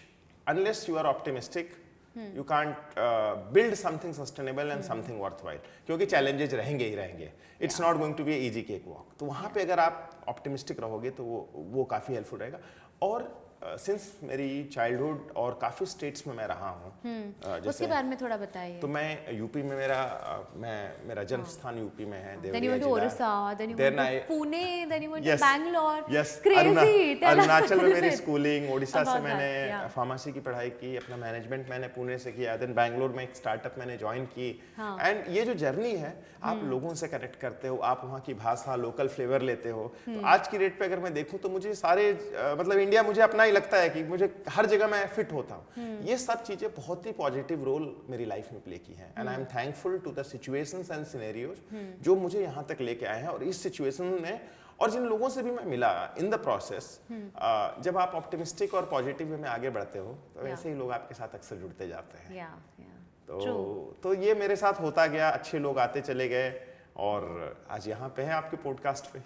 unless you are optimistic you can't build something sustainable and something worthwhile, क्योंकि challenges रहेंगे ही रहेंगे. It's not going to be an easy cakewalk. तो वहाँ पे अगर आप optimistic रहोगे तो वो काफ़ी helpful रहेगा. और सिंस मेरी चाइल्डहुड और काफ़ी स्टेट्स में मैं रहा हूँ, उसके बारे में थोड़ा बताइए. तो मैं यूपी में मेरा जन्म स्थान यूपी में है, Then you went to Orissa, then you went to Pune, then you went to Bangalore. Yes. Crazy. Arunachal में मेरी स्कूलिंग, ओडिशा से मैंने फार्मेसी की पढ़ाई की, अपना मैनेजमेंट मैंने पुणे से किया, देन बैंगलोर में एक स्टार्टअप मैंने ज्वाइन की. एंड ये जो जर्नी है, आप लोगों से कनेक्ट करते हो, आप वहाँ की भाषा, लोकल फ्लेवर लेते हो. तो आज की डेट पे अगर मैं देखूँ तो मुझे सारे मतलब इंडिया मुझे अपना ही लगता है कि मुझे हर जगह मैं फिट होता हूँ. ये सब चीजें बहुत ही पॉजिटिव रोल मेरी लाइफ में प्ले की हैं, and I am thankful to the situations and scenarios जो मुझे यहाँ तक लेके आए हैं. और इस सिचुएशन में और जिन लोगों से भी मैं मिला इन द प्रोसेस, जब आप ऑप्टिमिस्टिक और पॉजिटिव वे में आगे बढ़ते हो तो वैसे ही लोग आपके साथ अक्सर जुड़ते जाते हैं. तो ये मेरे साथ होता गया, अच्छे लोग आते चले गए और आज यहाँ पे हैं आपके पॉडकास्ट पे.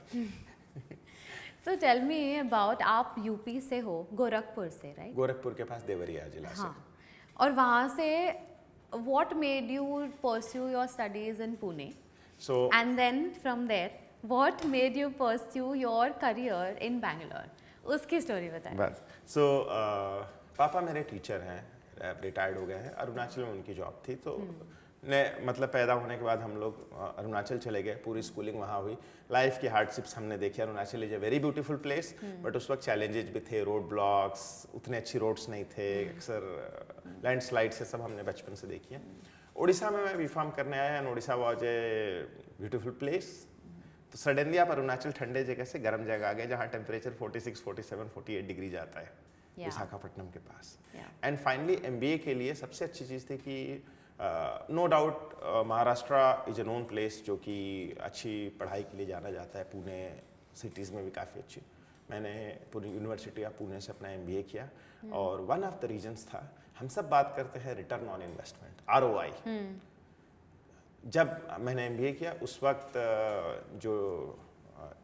So tell me about, आप यूपी से हो, गोरखपुर से, right? गोरखपुर के पास देवरिया जिला से. और वहाँ से what made you pursue your studies in Pune? So and then from there what made you pursue your career in Bangalore? उसकी स्टोरी बताएं. बस. So पापा मेरे टीचर हैं, रिटायर्ड हो गए हैं. अरुणाचल में उनकी जॉब थी, तो मतलब पैदा होने के बाद हम लोग अरुणाचल चले गए, पूरी स्कूलिंग वहाँ हुई. लाइफ की हार्डशिप्स हमने देखी. Arunachal is a very beautiful place, but उस वक्त चैलेंजेस भी थे, रोड ब्लॉक्स, उतने अच्छी रोड्स नहीं थे, अक्सर लैंडस्लाइड से सब हमने बचपन से देखी है. उड़ीसा में मैं बीफार्म करने आया and Orissa was a beautiful place. तो सडनली आप अरुणाचल ठंडे जगह से गर्म जगह आ गए जहाँ टेम्परेचर 46, 47, 48 डिग्री जाता है, विशाखापट्टनम के पास. एंड फाइनली MBA के लिए सबसे अच्छी चीज़ थी कि no doubt Maharashtra is a known place जो कि अच्छी पढ़ाई के लिए जाना जाता है. पुणे सिटीज़ में भी काफ़ी अच्छी. मैंने पूरी यूनिवर्सिटी ऑफ पुणे से अपना MBA किया, और वन ऑफ द रीजंस था, हम सब बात करते हैं रिटर्न ऑन इन्वेस्टमेंट, ROI. जब मैंने MBA किया उस वक्त जो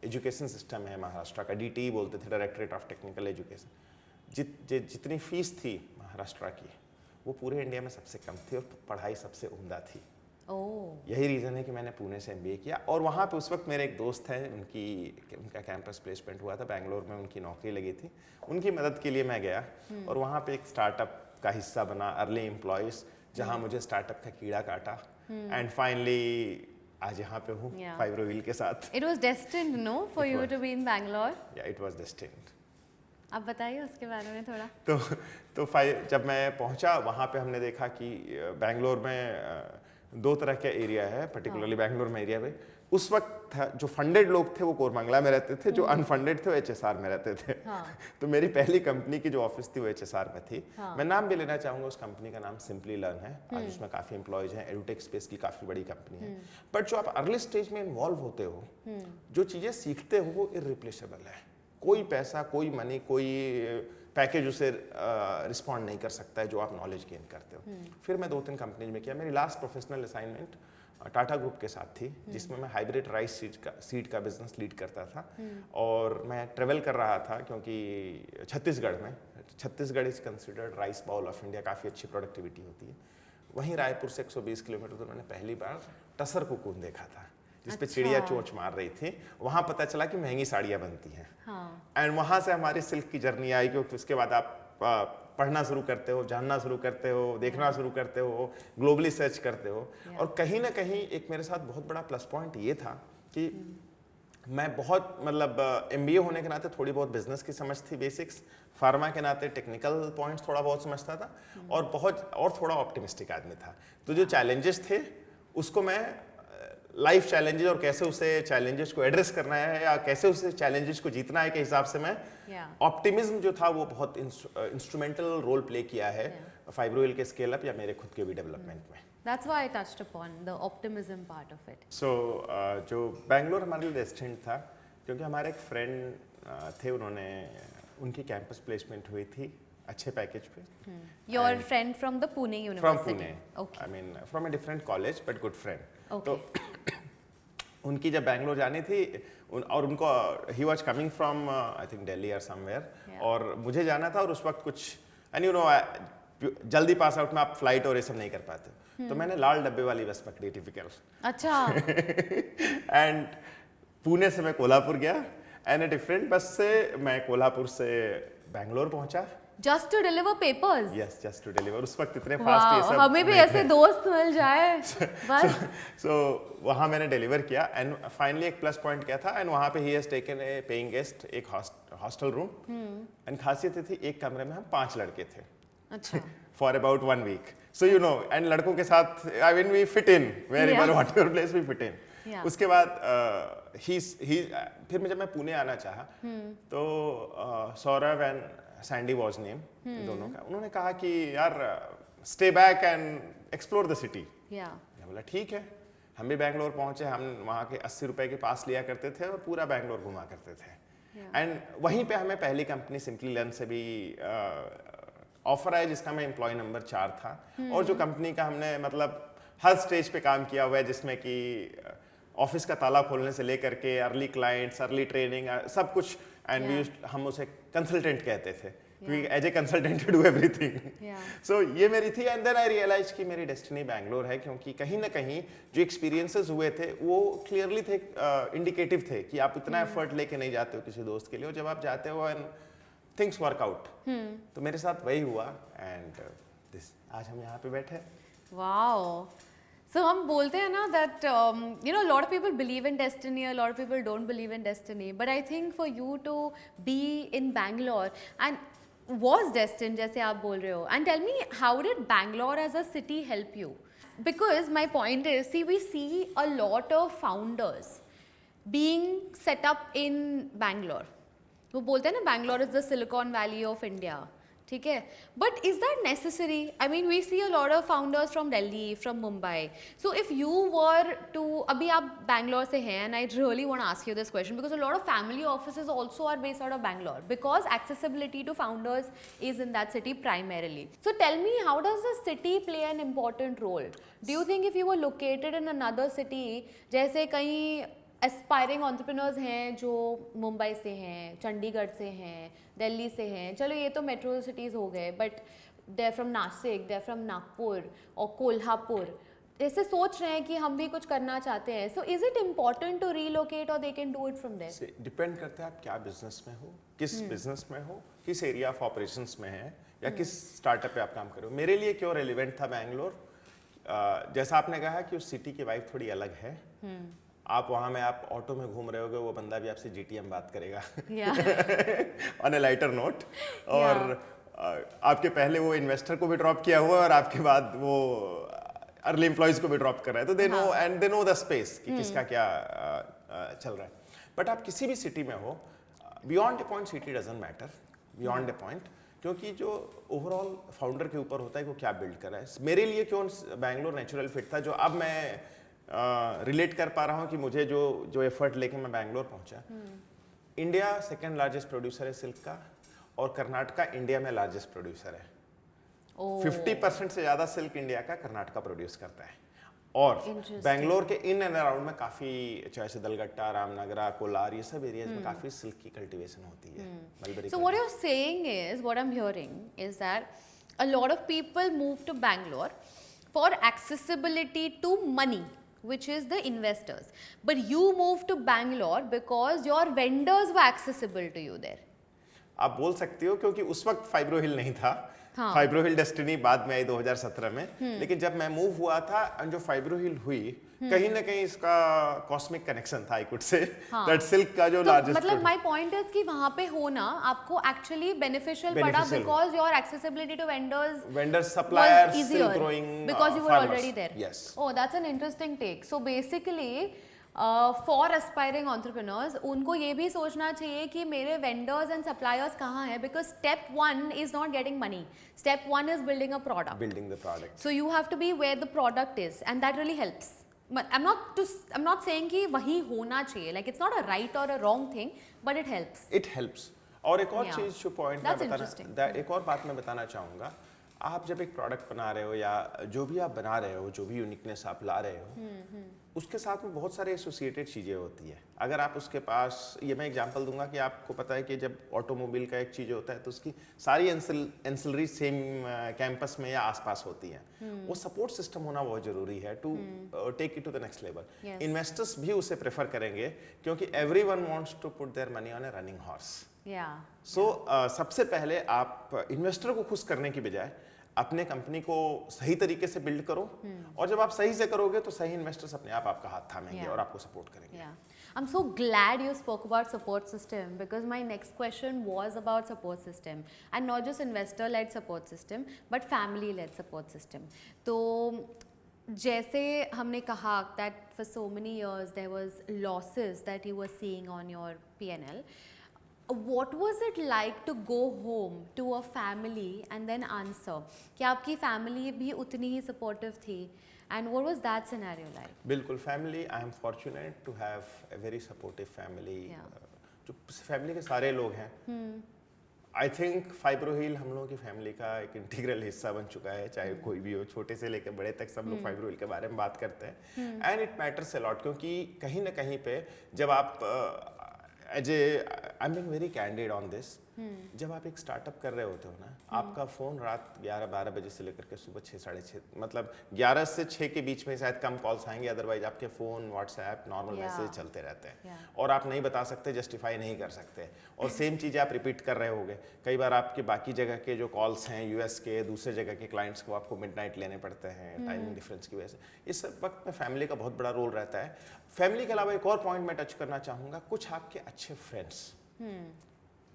एजुकेशन सिस्टम है महाराष्ट्र का, DTE बोलते थे, डायरेक्टरेट ऑफ टेक्निकल एजुकेशन, जितनी फीस थी महाराष्ट्र की वो पूरे इंडिया में सबसे कम थी और पढ़ाई सबसे उम्दा थी। ओह यही रीज़न है कि मैंने पुणे से MBA किया। और वहाँ पे उस वक्त मेरे एक दोस्त हैं, उनका कैंपस प्लेसमेंट हुआ था बेंगलोर में, उनकी नौकरी लगी थी, उनकी मदद के लिए मैं गया और वहाँ पे एक स्टार्टअप का हिस्सा बना, अर्ली एम्प्लॉयज़, जहाँ मुझे स्टार्टअप का कीड़ा काटा एंड फाइनली आज यहाँ पे हूँ फाइब्रोविल के साथ। It was destined, no, for you to be in Bangalore. या इट वाज डेस्टिन्ड। आप बताइए उसके बारे में थोड़ा। तो जब मैं पहुंचा वहाँ पे हमने देखा कि बेंगलोर में दो तरह के एरिया है, पर्टिकुलरली बेंगलोर में एरिया में उस वक्त था, जो फंडेड लोग थे वो कोरमंगला में रहते थे, जो अनफंडेड थे वो HSR में रहते थे। तो मेरी पहली कंपनी की जो ऑफिस थी वो HSR में थी। मैं नाम भी लेना चाहूँगा, उस कंपनी का नाम सिंपली लर्न है। आज उसमें काफ़ी एम्प्लॉयज हैं, एडुटेक स्पेस की काफ़ी बड़ी कंपनी है। बट जो आप अर्ली स्टेज में इन्वॉल्व होते हो, जो चीज़ें सीखते हो वो इररिप्लेसेबल है। कोई पैसा, कोई मनी, कोई पैकेज उसे रिस्पॉन्ड नहीं कर सकता है जो आप नॉलेज गेन करते हो। फिर मैं 2-3 कंपनीज में किया। मेरी last professional assignment Tata group के साथ थी, जिसमें मैं हाइब्रिड राइस सीड का बिजनेस लीड करता था। और मैं ट्रेवल कर रहा था क्योंकि Chhattisgarh is considered rice bowl of India, काफ़ी अच्छी प्रोडक्टिविटी होती है। वहीं रायपुर से 120 किलोमीटर दूर मैंने पहली बार टसर कुकून देखा था, जिस पे चिड़िया चोंच मार रही थी। वहाँ पता चला कि महंगी साड़ियाँ बनती हैं। एंड वहाँ से हमारी सिल्क की जर्नी आई, क्योंकि उसके बाद आप पढ़ना शुरू करते हो, जानना शुरू करते हो, देखना शुरू करते हो, ग्लोबली सर्च करते हो। और कहीं ना कहीं एक मेरे साथ बहुत बड़ा प्लस पॉइंट ये था कि मैं बहुत मतलब MBA होने के नाते थोड़ी बहुत बिजनेस की समझ थी, बेसिक्स, फार्मा के नाते टेक्निकल पॉइंट्स थोड़ा बहुत समझता था और थोड़ा ऑप्टिमिस्टिक आदमी था। तो जो चैलेंजेस थे उसको मैं लाइफ चैलेंजेस और कैसे उसे चैलेंजेस को एड्रेस करना है या कैसे उसे चैलेंजेस को जीतना है के हिसाब से मैं ऑप्टिमिज्म जो था वो बहुत इंस्ट्रूमेंटल रोल प्ले किया है फाइब्रोविल के स्केल अप या मेरे खुद के भी डेवलपमेंट में। That's why I touched upon the optimism part of it. So जो बैंगलोर हमारे लिए डेस्टिन्ड था, क्योंकि हमारे एक फ्रेंड थे, उनकी कैंपस प्लेसमेंट हुई थी अच्छे पैकेज पे। Your friend from the Pune University? From Pune. Okay. I mean from a different college but good friend. Okay. तो उनकी जब बैंगलोर जानी थी और उनको he was coming from I think Delhi और समवेयर, और मुझे जाना था और उस वक्त कुछ एंड यू नो जल्दी पास आउट में आप फ्लाइट और ये सब नहीं कर पाते। तो मैंने लाल डब्बे वाली बस पकड़ी टिपिकल। अच्छा। एंड पुणे से मैं कोल्हापुर गया एंड ए डिफरेंट बस से मैं कोल्हापुर से बैंगलोर पहुंचा। Just to deliver papers? Yes, just to deliver. उस वक्त इतने फास्ट ये सब हमें भी ऐसे दोस्त मिल जाए बस। So वहाँ मैंने डिलीवर किया एंड फाइनली एक प्लस पॉइंट क्या था, एंड वहाँ पे he has taken a paying guest, एक हॉस्टल रूम, एंड खासियत थी एक कमरे में हम 5 लड़के थे। अच्छा। For about 1 week. So you know, and लड़कों के साथ I mean we fit in wherever whatever place we fit in. उसके बाद फिर जब मैं पुणे आना चाहा तो Saurabh and Sandy was name दोनों का, उन्होंने कहा कि यार stay back and explore the city. मैं बोला ठीक है। हम भी बैंगलोर पहुंचे, हम वहाँ के 80 रुपए के पास लिया करते थे और पूरा बैंगलोर घुमा करते थे। एंड वहीं पे हमें पहली कंपनी सिंपली लर्न से भी ऑफर आया, जिसका मैं एम्प्लॉय नंबर 4 था। और जो कंपनी का हमने मतलब हर स्टेज पे काम किया हुआ है, जिसमें कि ऑफिस का ताला खोलने से लेकर के अर्ली क्लाइंट्स, अर्ली ट्रेनिंग, सब कुछ। एंड हम उसे कंसल्टेंट कहते थे, क्योंकि as a consultant do everything. So ये मेरी थी। एंड देन आई रियलाइज कि मेरी डेस्टिनी बैंगलोर है, क्योंकि कहीं ना कहीं जो एक्सपीरियंसेस हुए थे वो क्लियरली थे, इंडिकेटिव थे कि आप इतना एफर्ट लेके नहीं जाते हो किसी दोस्त के लिए, और जब आप जाते हो एंड थिंग्स वर्क आउट। तो मेरे साथ वही हुआ एंड आज हम यहाँ पे बैठे। वाओ। So हम बोलते हैं ना that you know a lot of people believe in destiny, a lot of people don't believe in destiny, but I think for you to be in Bangalore and was destined जैसे आप बोल रहे हो, and tell me how did Bangalore as a city help you? Because my point is, we see a lot of founders being set up in Bangalore. वो बोलते हैं ना Bangalore is the Silicon Valley of India. ठीक है, but is that necessary? I mean, we see a lot of founders from Delhi, from Mumbai. So if you were to, अभी आप Bangalore से हैं, and I really want to ask you this question because a lot of family offices also are based out of Bangalore because accessibility to founders is in that city primarily. So tell me, how does the city play an important role? Do you think if you were located in another city, जैसे कहीं aspiring entrepreneurs हैं जो मुंबई से हैं, चंडीगढ़ से हैं, दिल्ली से हैं, चलो ये तो मेट्रो सिटीज़ हो गए, but they're from Nasik, they're from Nagpur or Kolhapur, ऐसे सोच रहे हैं कि हम भी कुछ करना चाहते हैं. So is it important to relocate or they can do it from there? Depend करता है आप क्या बिजनेस में हो, किस बिजनेस में हो, किस एरिया ऑफ ऑपरेशंस में है, या किस स्टार्टअप पे आप काम कर रहे हो. मेरे लिए क्यों रेलिवेंट था बैंगलोर, जैसा आपने कहा कि उस सिटी की वाइब थोड़ी अलग है. आप वहाँ में आप ऑटो में घूम रहे होगे, वो बंदा भी आपसे जीटीएम बात करेगा ऑन ए लाइटर नोट. और आपके पहले वो इन्वेस्टर को भी ड्रॉप किया हुआ है और आपके बाद वो अर्ली एम्प्लॉयज को भी ड्रॉप कर रहा है. तो they know and they know the space कि किसका क्या चल रहा है. बट आप किसी भी सिटी में हो, beyond A point city doesn't matter, beyond A point, क्योंकि जो ओवरऑल फाउंडर के ऊपर होता है वो क्या बिल्ड कर रहा है. मेरे लिए क्यों बैंगलोर नेचुरल फिट था, जो अब मैं रिलेट कर पा रहा हूँ कि मुझे जो एफर्ट लेके मैं बैंगलोर पहुंचा. इंडिया सेकेंड लार्जेस्ट प्रोड्यूसर है सिल्क का, और कर्नाटका इंडिया में लार्जेस्ट प्रोड्यूसर है. 50% से ज्यादा सिल्क इंडिया का कर्नाटका प्रोड्यूस करता है. और बैंगलोर के इन एंड अराउंड में काफी, चाहे दलगट्टा, रामनगरा, कोलार, ये सब एरियाज में काफी सिल्क की कल्टीवेशन होती है. Mulberry. So what you're saying is, what I'm hearing is that a lot of people move to Bangalore for accessibility to money, which is the investors. But you moved to Bangalore because your vendors were accessible to you there. आप बोल सकते हो, क्योंकि उस वक्त fibro हिल नहीं था. Fibro हिल destiny बाद में आई 2017 में. लेकिन जब मैं मूव हुआ था, जो फाइब्रो हिल हुई, कहीं ना कहीं इसका कॉस्मिक कनेक्शन था, I could say that silk का जो लार्जेस्ट. मतलब माय पॉइंट इज कि वहां पे होना आपको एक्चुअली बेनिफिशियल पड़ा, because your accessibility to vendors suppliers silk growing, because you were already there. Yes. Oh, that's an interesting take. So basically for aspiring entrepreneurs, उनको ये भी सोचना चाहिए कि मेरे वेंडर्स एंड सप्लायर्स कहाँ हैं, because step 1 is not getting money, step 1 is building a product. So you have to be where the product is, and that really helps. I'm not saying कि वही होना चाहिए, like it's not a right or a wrong thing, but it helps. It helps. और एक और चीज जो point एक और बात मैं बताना चाहूँगा. आप जब एक प्रोडक्ट बना रहे हो, या जो भी आप बना रहे हो, जो भी यूनिकनेस आप ला रहे हो, उसके साथ में बहुत सारे एसोसिएटेड चीज़ें होती है. अगर आप उसके पास, ये मैं एग्जांपल दूंगा कि आपको पता है कि जब ऑटोमोबाइल का एक चीज़ होता है तो उसकी सारी एंसिलरी सेम कैंपस में या आसपास होती है. वो सपोर्ट सिस्टम होना बहुत ज़रूरी है to take it to the next level. Investors भी उसे प्रेफर करेंगे, क्योंकि everyone wants to put their money on a running horse. सबसे पहले आप इन्वेस्टर को खुश करने की बजाय अपने कंपनी को सही तरीके से बिल्ड करो, और जब आप सही से करोगे तो सही इन्वेस्टर्स अपने आप आपका हाथ थामेंगे और आपको सपोर्ट करेंगे. I'm so glad you spoke about support system, because my next question was about support system, and not just investor led support system but family led support system. तो जैसे हमने कहा that for so many years there was losses that you were seeing on your P&L. What was it like to go home to a family and then answer? क्या आपकी family भी उतनी ही supportive थी? And what was that scenario like? बिल्कुल, family, I am fortunate to have a very supportive family. जो family के सारे लोग हैं. I think फाइब्रो हिल हम लोगों की फैमिली का एक इंटीग्रल हिस्सा बन चुका है. चाहे कोई भी हो, छोटे से लेकर बड़े तक, सब लोग फाइब्रो हिल के बारे में बात करते हैं. And it matters a lot, क्योंकि कहीं ना कहीं पे जब आप I am being very candid on this, जब आप एक स्टार्टअप कर रहे होते हो ना, आपका फ़ोन रात 11-12 बजे से लेकर के सुबह 6-6:30, मतलब 11 से 6 के बीच में शायद कम कॉल्स आएंगे, अदरवाइज आपके फ़ोन, व्हाट्सएप, नॉर्मल मैसेज चलते रहते हैं. और आप नहीं बता सकते, जस्टिफाई नहीं कर सकते. और सेम चीज़ें आप रिपीट कर रहे होगे. कई बार आपके बाकी जगह के जो कॉल्स हैं, यूएस के दूसरे जगह के क्लाइंट्स को आपको मिडनाइट लेने पड़ते हैं टाइमिंग डिफरेंस की वजह से. इस वक्त में फैमिली का बहुत बड़ा रोल रहता है. फैमिली के अलावा एक और पॉइंट मैं टच करना चाहूँगा, कुछ आपके अच्छे फ्रेंड्स.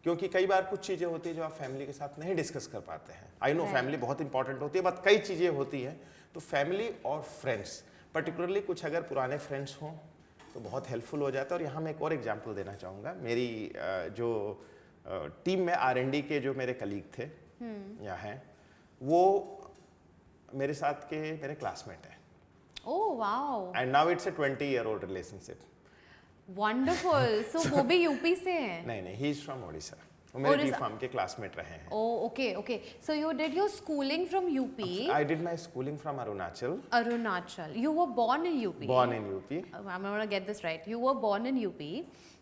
क्योंकि कई बार कुछ चीज़ें होती है जो आप फैमिली के साथ नहीं डिस्कस कर पाते हैं. आई नो फैमिली बहुत इंपॉर्टेंट होती है, बट कई चीज़ें होती हैं. तो फैमिली और फ्रेंड्स, पर्टिकुलरली कुछ अगर पुराने फ्रेंड्स हों तो बहुत हेल्पफुल हो जाता है. और यहाँ मैं एक और एग्जांपल देना चाहूँगा. मेरी जो टीम में R&D के जो मेरे कलीग थे यहाँ हैं, वो मेरे साथ के मेरे क्लासमेट हैं. Oh wow! And now it's a 20-year-old relationship. Wonderful. So वो भी यूपी से हैं? नहीं, he is from Odisha. वो मेरे डी फार्म के क्लासमेट रहे हैं. Oh, okay. So you did your schooling from UP? I did my schooling from Arunachal. Arunachal. You were born in UP? Born in UP. I'm going to get this right. You were born in UP,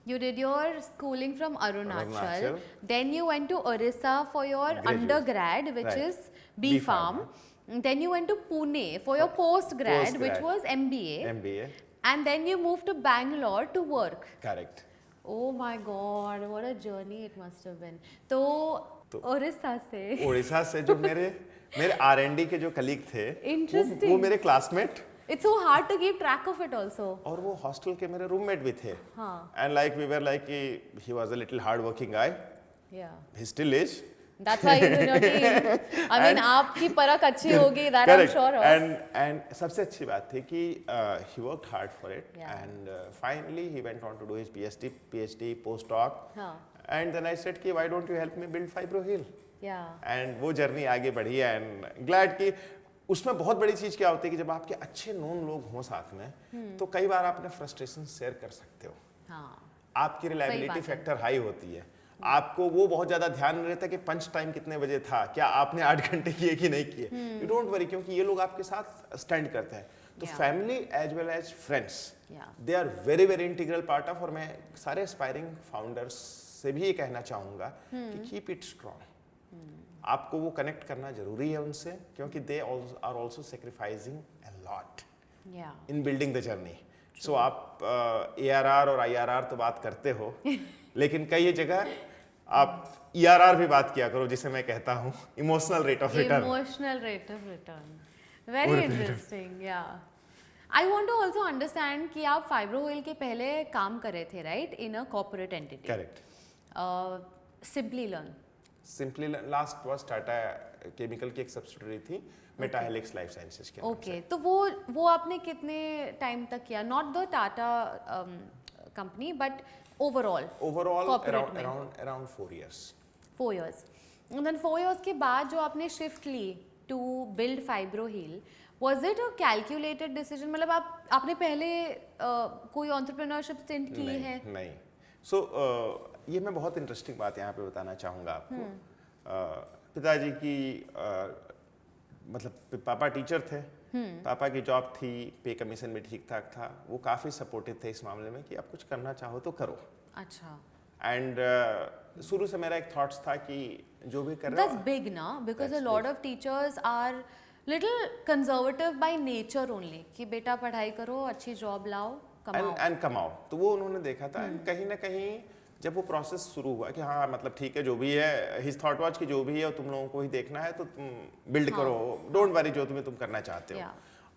You did your schooling from Arunachal. Arunachal. Then you went to Orissa for your Graduate. undergrad, which Right. is B B.Pharm. Farm. Then you went to Pune for your postgrad, which Postgrad. was MBA. MBA. And then you moved to Bangalore to work. Correct. Oh my God, what a journey it must have been. तो ओडिशा से उड़ीसा से जो मेरे R&D के जो colleague थे, Interesting. वो मेरे classmate It's so hard to keep track of it also. और वो हॉस्टल के मेरे रूममेट भी थे. हाँ. And like we were like he was a little hard working guy. Yeah. He still is. That's why you're in your team. I mean, आपकी परख अच्छी होगी, that I'm sure of. And सबसे अच्छी बात थी कि he worked hard for it. Yeah. And finally he went on to do his PhD, postdoc. हाँ. And then I said कि why don't you help me build FibroHeal? Yeah. And वो journey आगे बढ़ी एंड ग्लैड कि उसमें बहुत बड़ी चीज क्या होती है कि जब आपके अच्छे नोन लोग हों साथ में तो कई बार आप अपने फ्रस्ट्रेशन शेयर कर सकते हो. हाँ. आपकी रिलायबिलिटी बात है. फैक्टर हाई होती है. आपको वो बहुत ज्यादा ध्यान नहीं रहता कि पंच टाइम कितने बजे था, क्या आपने 8 घंटे किए कि नहीं किए. यू डोंट वरी, क्योंकि ये लोग आपके साथ स्टैंड करते हैं. तो Yeah. Family as well as friends, Yeah. They are very very integral part of. और मैं सारे एस्पायरिंग फाउंडर्स से भी ये कहना चाहूंगा कि कीप इट स्ट्रॉन्ग. आपको वो कनेक्ट करना जरूरी है उनसे, क्योंकि they are also sacrificing a lot Yeah. In building the journey. So आप ARR और IRR तो बात करते हो, लेकिन कई जगह आप ERR भी बात किया करो, जिसे मैं कहता हूँ emotional rate of return. Emotional rate of return. Very interesting. Yeah. I want to also understand कि आप FibroHeal के पहले काम कर रहे थे, right? In a corporate entity. Correct. Simply Learn. Simply last was Tata chemical की एक सब्सिडरी थी, मेटाहेलिक्स लाइफ साइंसेज के. Okay. तो वो आपने कितने टाइम तक किया? Not the Tata company, but overall. Overall corporate में. Around 4 years. 4 years. And then 4 years के बाद जो आपने शिफ्ट ली to build FibroHeal, was it a calculated decision? मतलब आपने पहले कोई entrepreneurship stint की है? नहीं. सो ये मैं बहुत इंटरेस्टिंग बात यहाँ पे बताना चाहूँगा आपको. पिताजी की मतलब पापा टीचर थे. पापा की जॉब थी, पे कमीशन भी ठीक ठाक था. वो काफ़ी सपोर्टिव थे इस मामले में कि आप कुछ करना चाहो तो करो. अच्छा. एंड शुरू से मेरा एक थॉट्स था कि जो भी कर रहा That's big ना, because a That's lot big. of teachers are little conservative by nature only कि बेटा पढ़ाई करो, अच्छी जॉब लाओ, कमाओ. एंड कमाओ. तो वो उन्होंने देखा था. एंड कहीं ना कहीं जब वो प्रोसेस शुरू हुआ कि हाँ मतलब ठीक है जो भी है, हिज थॉट वाज कि जो भी है तुम लोगों को ही देखना है, तो तुम बिल्ड करो, डोंट वरी जो तुम्हें तुम करना चाहते हो. Yeah.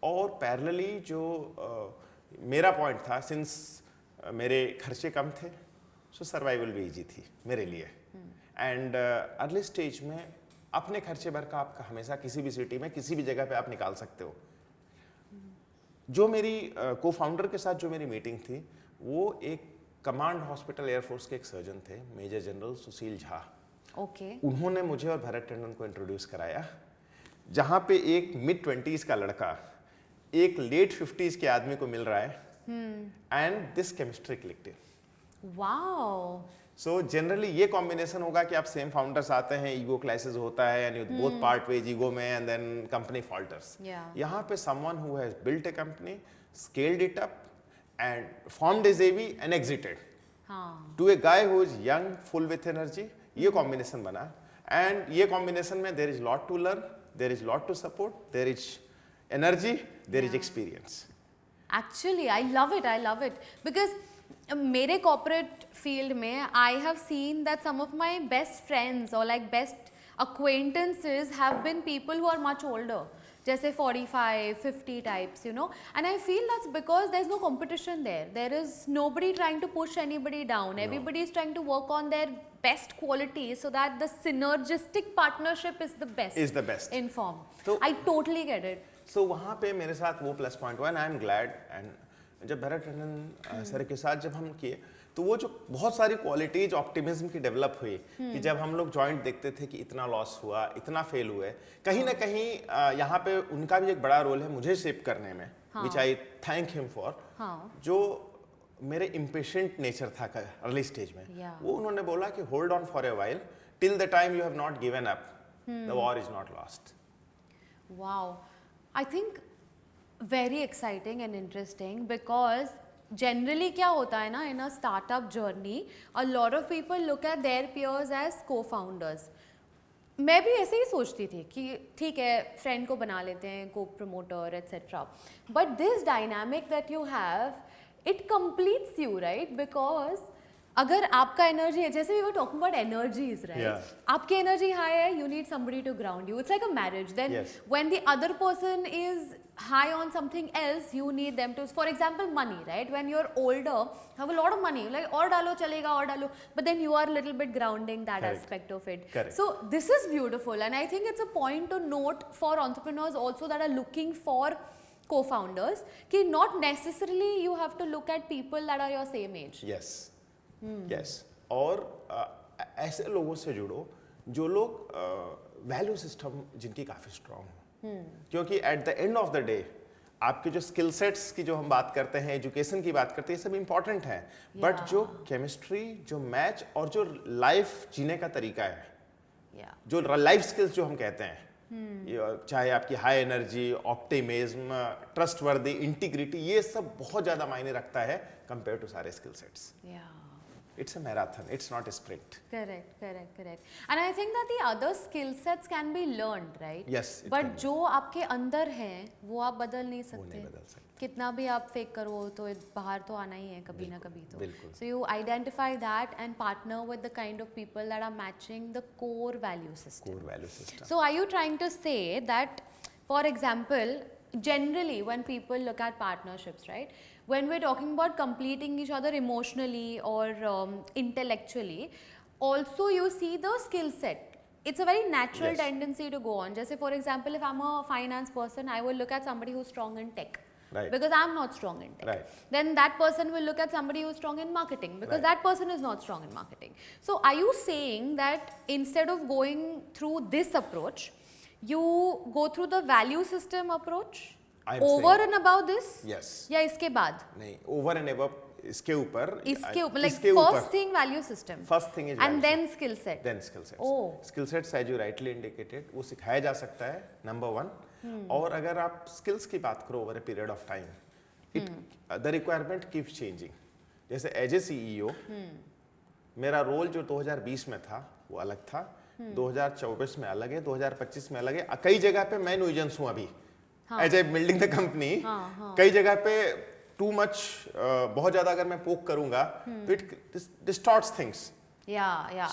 और पैरेलली जो मेरा पॉइंट था, सिंस मेरे खर्चे कम थे, सो सर्वाइवल भी इजी थी मेरे लिए. एंड अर्ली स्टेज में अपने खर्चे भर का आप हमेशा किसी भी सिटी में किसी भी जगह पे आप निकाल सकते हो. जो मेरी को फाउंडर के साथ जो मेरी मीटिंग थी, वो एक कमांड हॉस्पिटल एयरफोर्स के एक सर्जन थे, मेजर जनरल सुशील झा. Okay. उन्होंने मुझे और भरत टंडन को इंट्रोड्यूस कराया, जहाँ पे एक मिड 20s का लड़का एक लेट 50s के आदमी को मिल रहा है. And this chemistry clicked. Wow. So generally ये कॉम्बिनेशन होगा कि आप सेम फाउंडर्स आते हैं, ईगो क्लाइसिस होता है, and both part ways ego में, and then company falters. Yeah. यहाँ पे someone who has built a company, scaled it up and formed a JV and exited हाँ. To a guy who is young, full with energy. ये combination बना. And ये combination में there is lot to learn, there is lot to support, there is energy, there is experience. Actually, I love it because मेरे corporate field में I have seen that some of my best friends or like best acquaintances have been people who are much older, जैसे 45, 50 types, you know, and I feel that's because there's no competition there. There is nobody trying to push anybody down. Everybody is trying to work on their best qualities so that the synergistic partnership is the best. Is the best. In form. So- I totally get it. सो वहाँ पे मेरे साथ वो plus point हुआ. And I am glad. And जब Bharat Tandon sir के साथ जब हम किए, तो वो जो बहुत सारी क्वालिटीज ऑप्टिमिज्म की डेवलप हुई कि जब हम लोग जॉइंट देखते थे कि इतना लॉस हुआ, इतना फेल हुए, कहीं ना कहीं यहाँ पे उनका भी एक बड़ा रोल है मुझे शेप करने में, विच आई थैंक हिम फॉर. जो मेरे इम्पेशेंट नेचर था अर्ली स्टेज में, Yeah. वो उन्होंने बोला कि hold on for a while, till the time you have not given up, the war is not lost. Wow. I think very exciting and interesting because generally क्या होता है ना, in a startup journey, a lot of people look at their peers as co-founders. मैं भी ऐसे ही सोचती थी कि ठीक है फ्रेंड को बना लेते हैं co promoter et cetera, but this dynamic that you have it completes you, right? Because अगर आपका एनर्जी है, जैसे we were talking about energies, right? आपकी एनर्जी हाई है, you need somebody to ground you. It's like a marriage. Then when the other person is high on something else, you need them to, for example money, right? When you're older, have a lot of money, like और डालो चलेगा और डालो, but then you are a little bit grounding that aspect of it. So this is beautiful, and I think it's a point to note for entrepreneurs also that are looking for co-founders कि not necessarily you have to look at people that are your same age. Yes. Yes. और ऐसे लोगों से जुड़ो जो लोग value system जिनकी काफी strong हो, क्योंकि at the end of the day आपके जो स्किल सेट्स की जो हम बात करते हैं, एजुकेशन की बात करते हैं, ये सब इंपॉर्टेंट है, बट जो केमिस्ट्री, जो मैच और जो लाइफ जीने का तरीका है, जो लाइफ स्किल्स जो हम कहते हैं, चाहे आपकी high energy, optimism, trustworthy, integrity, ये सब बहुत ज्यादा मायने रखता है कंपेयर टू सारे skill sets. It's a marathon, it's not a sprint. Correct. And I think that the other skill sets can be learned, right? Yes. But जो आपके अंदर है वो आप बदल नहीं सकते. वो नहीं बदल सकते. कितना भी आप फेक करो तो बाहर तो आना ही है कभी ना कभी तो. बिल्कुल. So you identify that and partner with the kind of people that are matching the core value system. So are you trying to say that, for example, generally when people look at partnerships, right? When we're talking about completing each other emotionally or intellectually, also you see the skill set. It's a very natural tendency to go on. Just for example, if I'm a finance person, I will look at somebody who's strong in tech. Right. Because I'm not strong in tech. Right. Then that person will look at somebody who's strong in marketing because that person is not strong in marketing. So are you saying that instead of going through this approach, you go through the value system approach? Over and above this? Yes. या इसके बाद? नहीं, over and above इसके ऊपर. like first thing value system. First thing is and then skill set. Then skill sets. Oh. Skill sets as you rightly indicated, वो सिखाया जा सकता है, number one. और अगर आप skills की बात करो over a period of time, the requirement keeps changing. जैसे as a CEO, मेरा रोल जो 2020 में था वो अलग था, 2024 में अलग है, 2025 में अलग है. कई जगह पे मैं न्यूजेंस हूँ अभी. As I building the company, कई जगह पे टू मच, बहुत ज्यादा अगर मैं पोक करूंगा तो it distorts things.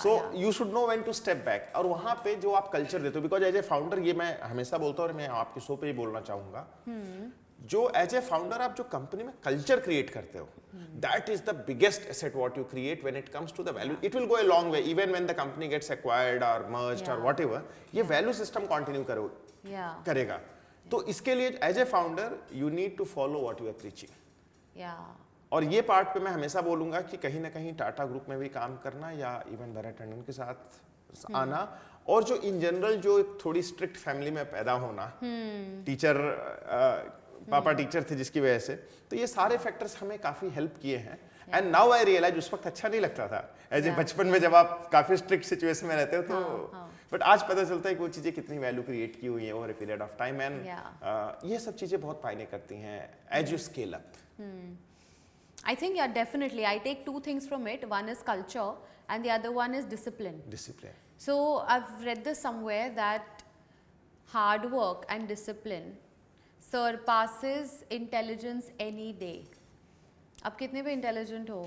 So you should know when to step back. और वहां पे जो आप कल्चर देते हो, बिकॉज एज ए फाउंडर, ये मैं हमेशा बोलता हूँ और मैं आपके शो पे ही बोलना चाहूंगा, जो एज ए फाउंडर आप जो कंपनी में कल्चर क्रिएट करते हो, that is the biggest asset what you create when it comes to the value. It will go a long way even when the company gets acquired और merged और whatever. ये value system continue करेगा. तो इसके लिए as a founder you need to follow what you are preaching. और ये part पे मैं हमेशा बोलूंगा कि कहीं ना कहीं टाटा ग्रुप में भी काम करना या इवन भरत टंडन के साथ आना, और जो इन जनरल जो एक थोड़ी स्ट्रिक्ट फैमिली में पैदा होना, टीचर, पापा टीचर थे जिसकी वजह से, तो ये सारे फैक्टर्स हमें काफी हेल्प किए हैं. एंड नाउ आई रियलाइज, उस वक्त अच्छा नहीं लगता था एज ए बचपन में जब आप काफी स्ट्रिक्ट सिचुएशन में रहते हो तो, बट आज पता चलता है कि वो चीजें कितनी वैल्यू क्रिएट की हुई है over a period of time. And ये सब चीजें बहुत मायने करती हैं as you scale up. I think definitely. I take two things from it. One is culture and the other one is discipline. So I've read this somewhere that hard work and discipline surpasses intelligence any day. आप कितने भी intelligent हो,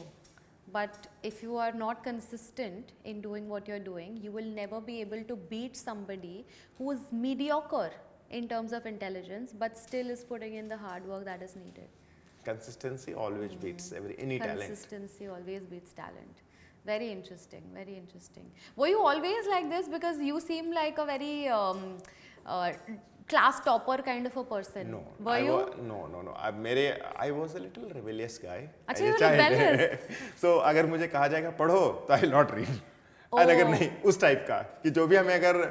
but if you are not consistent in doing what you're doing, you will never be able to beat somebody who is mediocre in terms of intelligence but still is putting in the hard work that is needed. Consistency always beats any talent. Consistency always beats talent. Very interesting, very interesting. Were you always like this? Because you seem like a very class topper kind of a person. No. Were you? No. I was a little rebellious guy. अच्छा, you were rebellious. So अगर मुझे कहा जाएगा पढ़ो तो I will not read. और अगर नहीं, उस टाइप का कि जो भी हमें अगर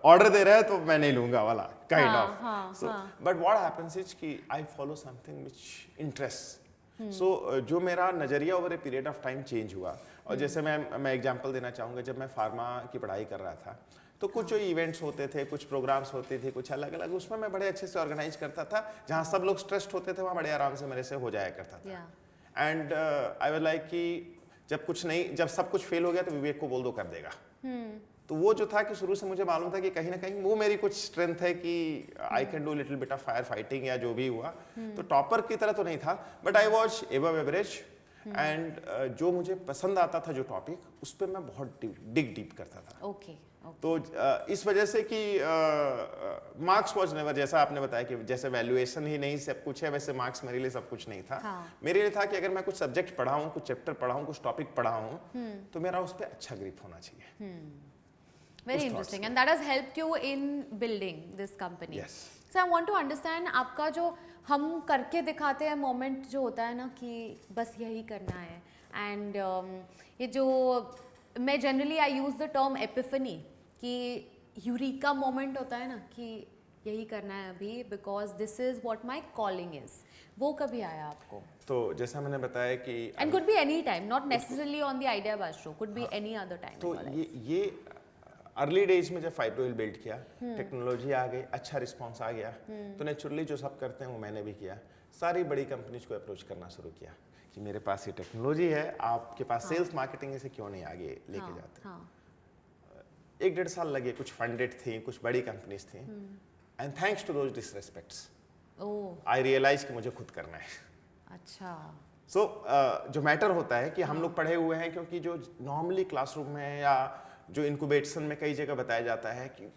ऑर्डर दे रहा है तो मैं नहीं लूंगा वाला kind of. So but what happens is कि I follow something which interest. So जो मेरा नजरिया over a period of time change हुआ. और जैसे मैं एग्जांपल देना चाहूँगा, जब मैं फार्मा की पढ़ाई कर रहा था तो कुछ जो इवेंट्स होते थे, कुछ प्रोग्राम्स होते थे, कुछ अलग अलग, उसमें मैं बड़े अच्छे से ऑर्गेनाइज करता था। जहाँ सब लोग स्ट्रेस्ड होते थे वहाँ बड़े आराम से मेरे से हो जाया करता था। एंड आई वाज लाइक कि जब सब कुछ फेल हो गया तो विवेक को बोल दो कर देगा। तो वो जो था कि शुरू से मुझे मालूम था कि कहीं ना कहीं वो मेरी कुछ स्ट्रेंथ है कि I can do little bit of fire fighting या जो भी हुआ। तो टॉपर की तरह तो नहीं था, but I was above average. And जो मुझे पसंद आता था जो टॉपिक, उस पर मैं बहुत डिग डीप करता था। ओके। तो इस वजह से कि मार्क्स वॉज नेवर, जैसा आपने बताया कि जैसे वैल्यूएशन ही नहीं सब कुछ है, वैसे मार्क्स मेरे लिए सब कुछ नहीं था। मेरे लिए था कि अगर मैं कुछ सब्जेक्ट पढ़ाऊँ, कुछ चैप्टर पढ़ाऊँ, कुछ टॉपिक पढ़ाऊँ, तो मेरा उस पर अच्छा ग्रिप होना चाहिए। Very interesting, and that has helped you in building this company. Yes. So I want to understand आपका जो हम करके दिखाते हैं मोमेंट जो होता है ना कि बस यही करना है, एंड ये जो मैं generally I use the term epiphany कि यूरिका मोमेंट होता है ना कि यही करना है अभी because this is what my calling is, वो कभी आया आपको? तो जैसा मैंने बताया कि and could be any time, not necessarily on the Ideabaaz show, could be any other time. तो ये अर्ली डेज में जब फाइब्रोइल बिल्ड किया, टेक्नोलॉजी आ गई, अच्छा रिस्पांस आ गया, तो नेचुरली जो सब करते हैं वो मैंने भी किया। सारी बड़ी कंपनीज को अप्रोच करना शुरू किया कि मेरे पास ये टेक्नोलॉजी है, आपके पास सेल्स मार्केटिंग इसे क्यों नहीं आगे लेके जाते। 1-1.5 साल लगे, कुछ फंडेड थी, कुछ बड़ी कंपनीज थी, and thanks to those disrespects I realise कि मुझे खुद करना है। अच्छा। सो जो मैटर होता है कि हम लोग पढ़े हुए हैं, क्योंकि जो नॉर्मली क्लासरूम में या जो इनक्यूबेशन में कई जगह बताया जाता है कि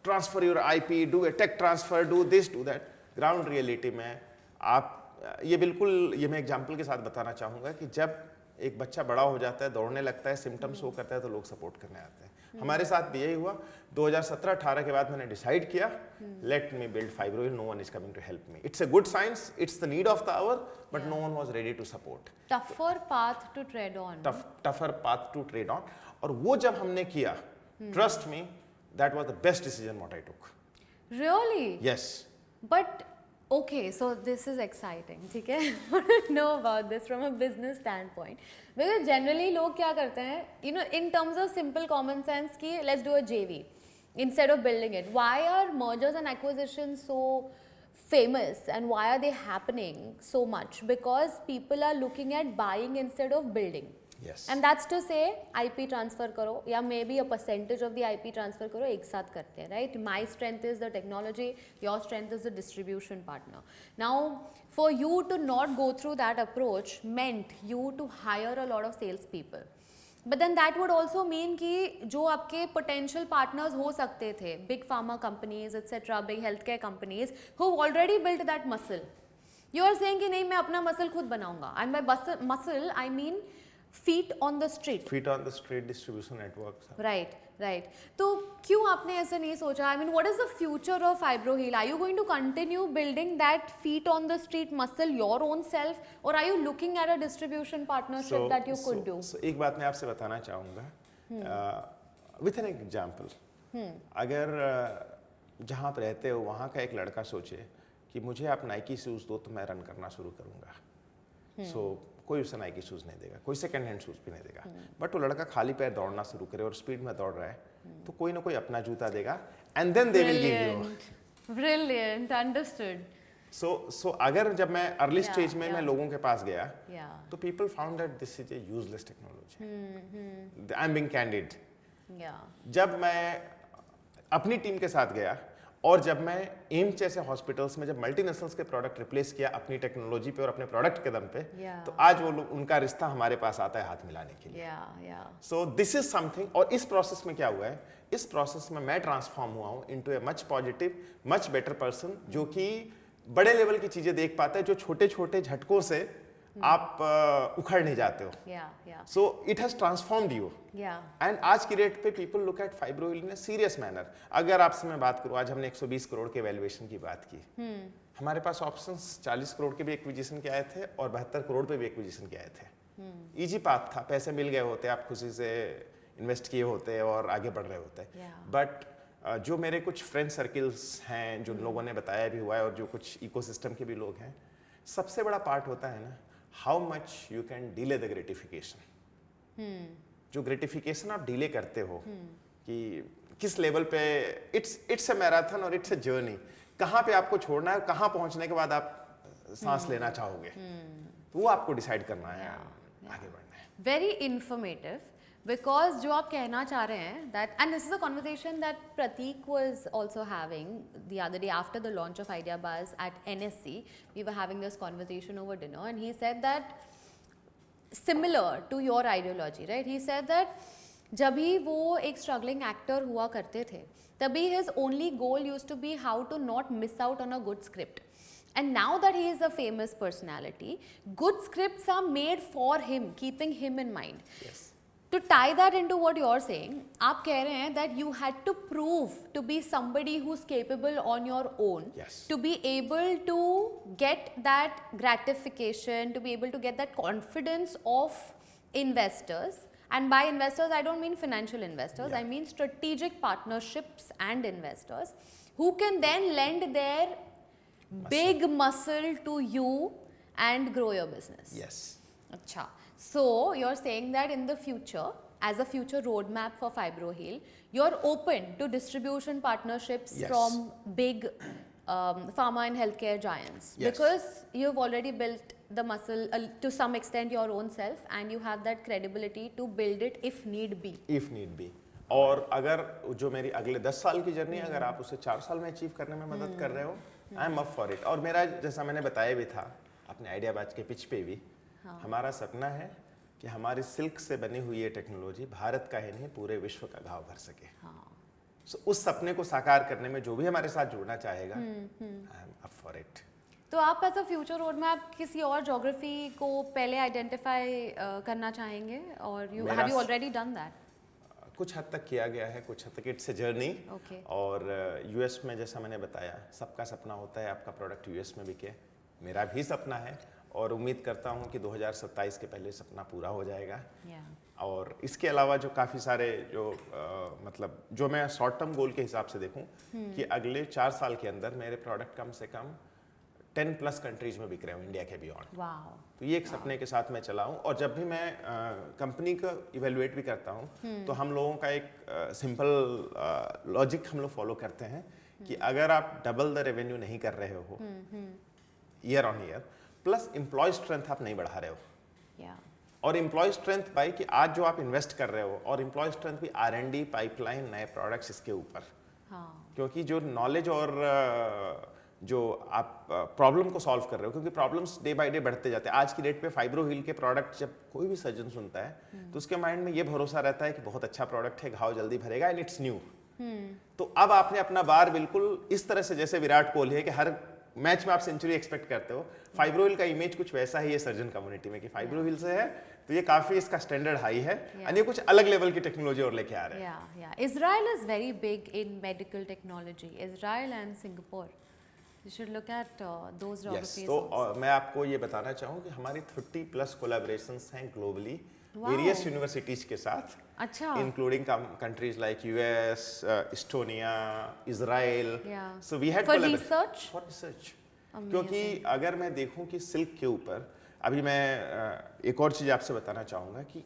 transfer your IP, do a tech transfer, do this do that, ground reality में आप ये बिल्कुल, ये मैं एग्जांपल के साथ बताना चाहूँगा कि जब एक बच्चा बड़ा हो जाता है, दौड़ने लगता है, सिम्टम्स शो करता है, तो लोग सपोर्ट करने आते हैं। हमारे साथ भी यही हुआ। 2017-18 के बाद मैंने डिसाइड किया, let me build Fibroheal, no one is coming to help me, it's a good science, it's the need of the hour, but no one was ready to support. Tougher path to tread on, tougher path to tread on. और वो जब हमने किया, trust me, that was the best decision what I took. Really? Yes. But okay, so this is exciting, ठीक है? know about this from a business standpoint, because generally लोग क्या करते हैं, you know, in terms of simple common sense कि let's do a JV instead of building it. Why are mergers and acquisitions so famous and why are they happening so much? Because people are looking at buying instead of building. Yes. And that's to say IP transfer करो या maybe a percentage of the IP transfer करो, एक साथ करते हैं, right? My strength is the technology, your strength is the distribution partner. Now, for you to not go through that approach meant you to hire a lot of sales people. But then that would also mean कि जो आपके potential partners हो सकते थे, big pharma companies, etc., big healthcare companies who already built that muscle. You are saying कि नहीं मैं अपना muscle खुद बनाऊंगा. And by muscle I mean feet on the street. Feet on the street distribution networks. Right, right. तो क्यों आपने ऐसा नहीं सोचा? I mean, what is the future of FibroHeal? Are you going to continue building that feet on the street muscle your own self, or are you looking at a distribution partnership that you could do? So एक बात मैं आपसे बताना चाहूँगा, with an example. अगर जहाँ आप रहते हो वहाँ का एक लड़का सोचे कि मुझे आप नाइकी शूज़ दो तो मैं रन करना शुरू करूँगा, so कोई उसे नाइकी शूज़ नहीं देगा, कोई सेकंड हैंड शूज़ भी नहीं देगा, बट वो लड़का खाली पैर दौड़ना शुरू करे और स्पीड में दौड़ रहा है, तो कोई ना कोई अपना जूता देगा, and then they will give you. Brilliant, understood. So अगर जब मैं अर्ली स्टेज में मैं लोगों के पास गया, तो people found that this is a useless technology. I am being candid. जब मैं अपनी टीम के साथ गया और जब मैं एम्स जैसे हॉस्पिटल्स में जब मल्टीनेशनल्स के प्रोडक्ट रिप्लेस किया अपनी टेक्नोलॉजी पे और अपने प्रोडक्ट के दम पे, तो आज वो लोग, उनका रिश्ता हमारे पास आता है हाथ मिलाने के लिए। So this is something. और इस प्रोसेस में क्या हुआ है, इस प्रोसेस में मैं ट्रांसफॉर्म हुआ हूँ into a much positive, much better person, जो कि बड़े लेवल की चीजें देख पाता है, जो छोटे छोटे झटकों से आप उखड़ नहीं जाते हो। So it has transformed you, and आज की डेट पे people look at Fibroheal in a serious manner. अगर आपसे मैं बात करूं, आज हमने 120 करोड़ के वैल्यूएशन की बात की, हमारे पास ऑप्शंस 40 करोड़ के भी एक्विजिशन के आए थे और 72 करोड़ पे भी एक्विजिशन के आए थे। इजी पाथ था, पैसे मिल गए होते, आप खुशी से इन्वेस्ट किए होते और आगे बढ़ रहे होते। बट जो मेरे कुछ फ्रेंड सर्किल्स हैं, जो लोगों ने बताया भी हुआ है, और जो कुछ इकोसिस्टम के भी लोग हैं, सबसे बड़ा पार्ट होता है ना, how much you can delay the gratification. जो ग्रेटिफिकेशन आप डिले करते हो कि किस लेवल पे, इट्स अ मैराथन और इट्स अ जर्नी, कहाँ पे आपको छोड़ना है, कहाँ पहुंचने के बाद आप सांस लेना चाहोगे, तो वो आपको डिसाइड करना है, आगे बढ़ना है। वेरी इंफॉर्मेटिव, बिकॉज जो आप कहना चाह रहे हैं that, and this is a conversation that Prateek was also having the other day after the launch of Ideabaaz at NSC. We were having this conversation over dinner and he said that similar to your ideology, right? He said that जब भी वो एक struggling actor हुआ करते थे, तभी his only goal used to be how to not miss out on a good script. And now that he is a famous personality, good scripts are made for him, keeping him in mind. Yes. To tie that into what you're saying, आप कह रहे हैं that you had to prove to be somebody who's capable on your own, Yes. to be able to get that gratification, to be able to get that confidence of investors. And by investors, I don't mean financial investors, Yeah. I mean strategic partnerships and investors who can then lend their big muscle to you and grow your business. Yes. Acha. So you're saying that in the future, as a future roadmap for FibroHeal, you're open to distribution partnerships Yes. from big pharma and healthcare giants, Yes. because you've already built the muscle to some extent your own self, and you have that credibility to build it if need be. If need be. और अगर जो मेरी अगले 10 साल की journey है, अगर आप उसे 4 साल में अचीव करने में मदद कर रहे हो, आई एम अप फॉर इट. और मेरा, जैसा मैंने बताया भी था अपने आइडिया बैच के पिच पे भी, हमारा सपना है कि हमारी सिल्क से बनी हुई ये टेक्नोलॉजी भारत का ही नहीं पूरे विश्व का घाव भर सके. So, उस सपने को साकार करने में जो भी हमारे साथ जुड़ना चाहेगा, I am up for it. तो आप as a future road map किसी और ज्योग्राफी को पहले आइडेंटिफाई करना चाहेंगे, और you have you already done that? कुछ हद तक किया गया है, कुछ हद तक इट्स ए जर्नी. Okay. और यूएस में, जैसा मैंने बताया, सबका सपना होता है आपका प्रोडक्ट यूएस में बिके. मेरा भी सपना है और उम्मीद करता हूँ कि 2027 के पहले सपना पूरा हो जाएगा. और इसके अलावा जो काफ़ी सारे जो मतलब जो मैं शॉर्ट टर्म गोल के हिसाब से देखूं कि अगले 4 साल के अंदर मेरे प्रोडक्ट कम से कम 10+ कंट्रीज में बिक रहे हो, इंडिया के बियॉन्ड. तो ये एक सपने के साथ मैं चला हूँ. और जब भी मैं कंपनी का इवेलुएट भी करता हूँ, तो हम लोगों का एक सिंपल लॉजिक हम लोग फॉलो करते हैं कि अगर आप डबल द रेवेन्यू नहीं कर रहे हो year on year, plus employ strength आप नहीं बढ़ा रहे हो, और एम्प्लॉय स्ट्रेंथ भाई कि आज जो आप इन्वेस्ट कर रहे हो, और एम्प्लॉय स्ट्रेंथ भी R&D, पाइपलाइन, नए प्रोडक्ट्स, इसके ऊपर. क्योंकि जो नॉलेज और जो आप प्रॉब्लम को सॉल्व कर रहे हो, क्योंकि प्रॉब्लम्स डे बाय डे बढ़ते जाते हैं. आज की डेट पे फाइब्रोहील के प्रोडक्ट जब कोई भी सर्जन सुनता है, तो उसके माइंड में ये भरोसा रहता है कि बहुत अच्छा प्रोडक्ट है, घाव जल्दी भरेगा, एंड इट्स न्यू. तो अब आपने अपना बार बिल्कुल इस तरह से, जैसे विराट कोहली है कि हर मैच में आप सेंचुरी एक्सपेक्ट करते हो, फाइब्रोहील का इमेज कुछ वैसा ही है सर्जन कम्युनिटी में कि फाइब्रोहील से है, तो ये काफी इसका स्टैंडर्ड हाई है, और ये कुछ अलग लेवल की टेक्नोलॉजी और लेके आ रहे हैं. Israel is very big in medical technology. Israel and Singapore. You should look at those geographies. तो मैं आपको ये बताना चाहूँ कि हमारी 30+ कोलैबोरेशंस हैं ग्लोबली, वेरियस यूनिवर्सिटीज के साथ, अच्छा, including countries like US, Estonia, Israel. So we had for research. For research. क्योंकि अगर मैं देखूं कि सिल्क के ऊपर, अभी मैं एक और चीज़ आपसे बताना चाहूँगा कि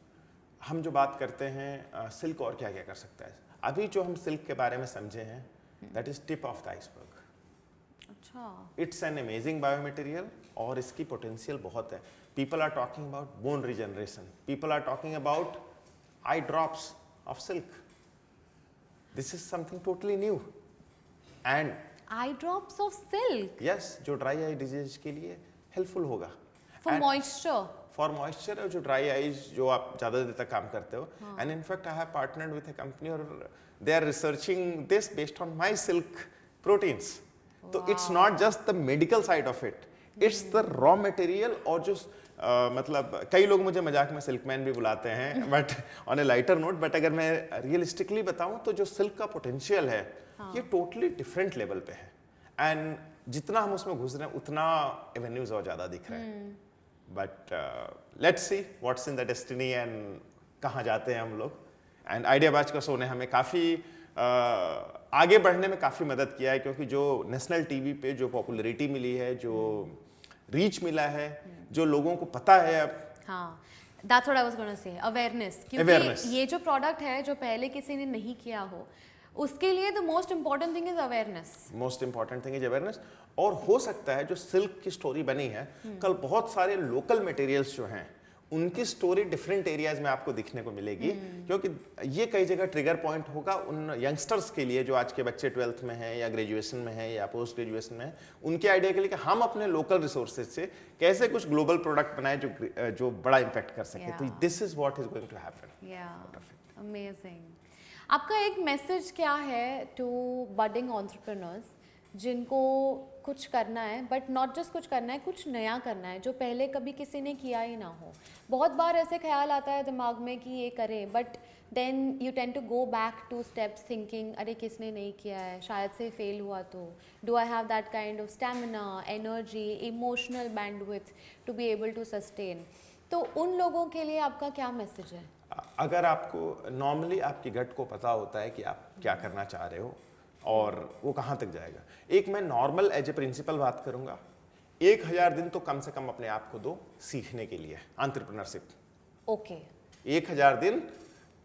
हम जो बात करते हैं सिल्क और क्या क्या कर सकता है, अभी जो हम सिल्क के बारे में समझे हैं, that is tip of the iceberg. अच्छा, इट्स एन अमेजिंग बायोमटेरियल, और इसकी पोटेंशियल बहुत है. People are talking about bone regeneration, people are talking about eye drops of silk. This is something totally new. And eye drops of silk, yes, जो dry eye disease के लिए helpful होगा. For moisture, for moisture, और जो dry eyes जो आप ज़्यादा देर तक काम करते हो. And in fact I have partnered with a company, और they are researching this based on my silk proteins. तो it's not just the medical side of it, it's the raw material. और जो मतलब कई लोग मुझे मजाक में सिल्कमैन भी बुलाते हैं, but on A lighter note. But अगर मैं रियलिस्टिकली बताऊं तो जो सिल्क का पोटेंशियल है, ये टोटली डिफरेंट लेवल पे है. एंड जितना हम उसमें घुस रहे हैं, उतना एवेन्यूज और ज़्यादा दिख रहे हैं. But let's see what's in the destiny, and कहाँ जाते हैं हम लोग. एंड आइडिया बैच का शो ने हमें काफ़ी आगे बढ़ने में काफ़ी मदद किया है, क्योंकि जो नेशनल टीवी पे जो पॉपुलैरिटी मिली है, जो रीच मिला है, जो लोगों को पता है अब. हाँ, that's what I was going to say, awareness. क्योंकि ये जो प्रोडक्ट है, जो पहले किसी ने नहीं किया हो, उसके लिए the most important thing is awareness. Most important thing is awareness. और हो सकता है जो सिल्क की स्टोरी बनी है, कल बहुत सारे लोकल मटेरियल्स जो हैं उनकी स्टोरी डिफरेंट एरियाज में आपको दिखने को मिलेगी, क्योंकि ये कई जगह ट्रिगर पॉइंट होगा उन यंगस्टर्स के लिए जो आज के बच्चे 12th में हैं या ग्रेजुएशन में हैं या पोस्ट ग्रेजुएशन में हैं, उनके आइडिया के लिए कि हम अपने लोकल रिसोर्सेज से कैसे कुछ ग्लोबल प्रोडक्ट बनाएं जो बड़ा इम्पैक्ट कर सके. तो this is what is going to happen. Amazing. आपका एक मैसेज क्या है टू बडिंग एंटरप्रेन्योर्स जिनको कुछ करना है, बट नॉट जस्ट कुछ करना है, कुछ नया करना है जो पहले कभी किसी ने किया ही ना हो? बहुत बार ऐसे ख्याल आता है दिमाग में कि ये करें, but then you tend to go back to steps thinking अरे किसने नहीं किया है, शायद से फेल हुआ तो do I have that kind of stamina, energy, emotional bandwidth to be able to sustain. तो उन लोगों के लिए आपका क्या मैसेज है? अगर आपको नॉर्मली आपकी गट को पता होता है कि आप क्या करना चाह रहे हो और वो कहाँ तक जाएगा, एक मैं नॉर्मल एज ए प्रिंसिपल बात करूँगा, 1000 दिन तो कम से कम अपने आप को दो सीखने के लिए. एंटरप्रेन्योरशिप. ओके. 1000 दिन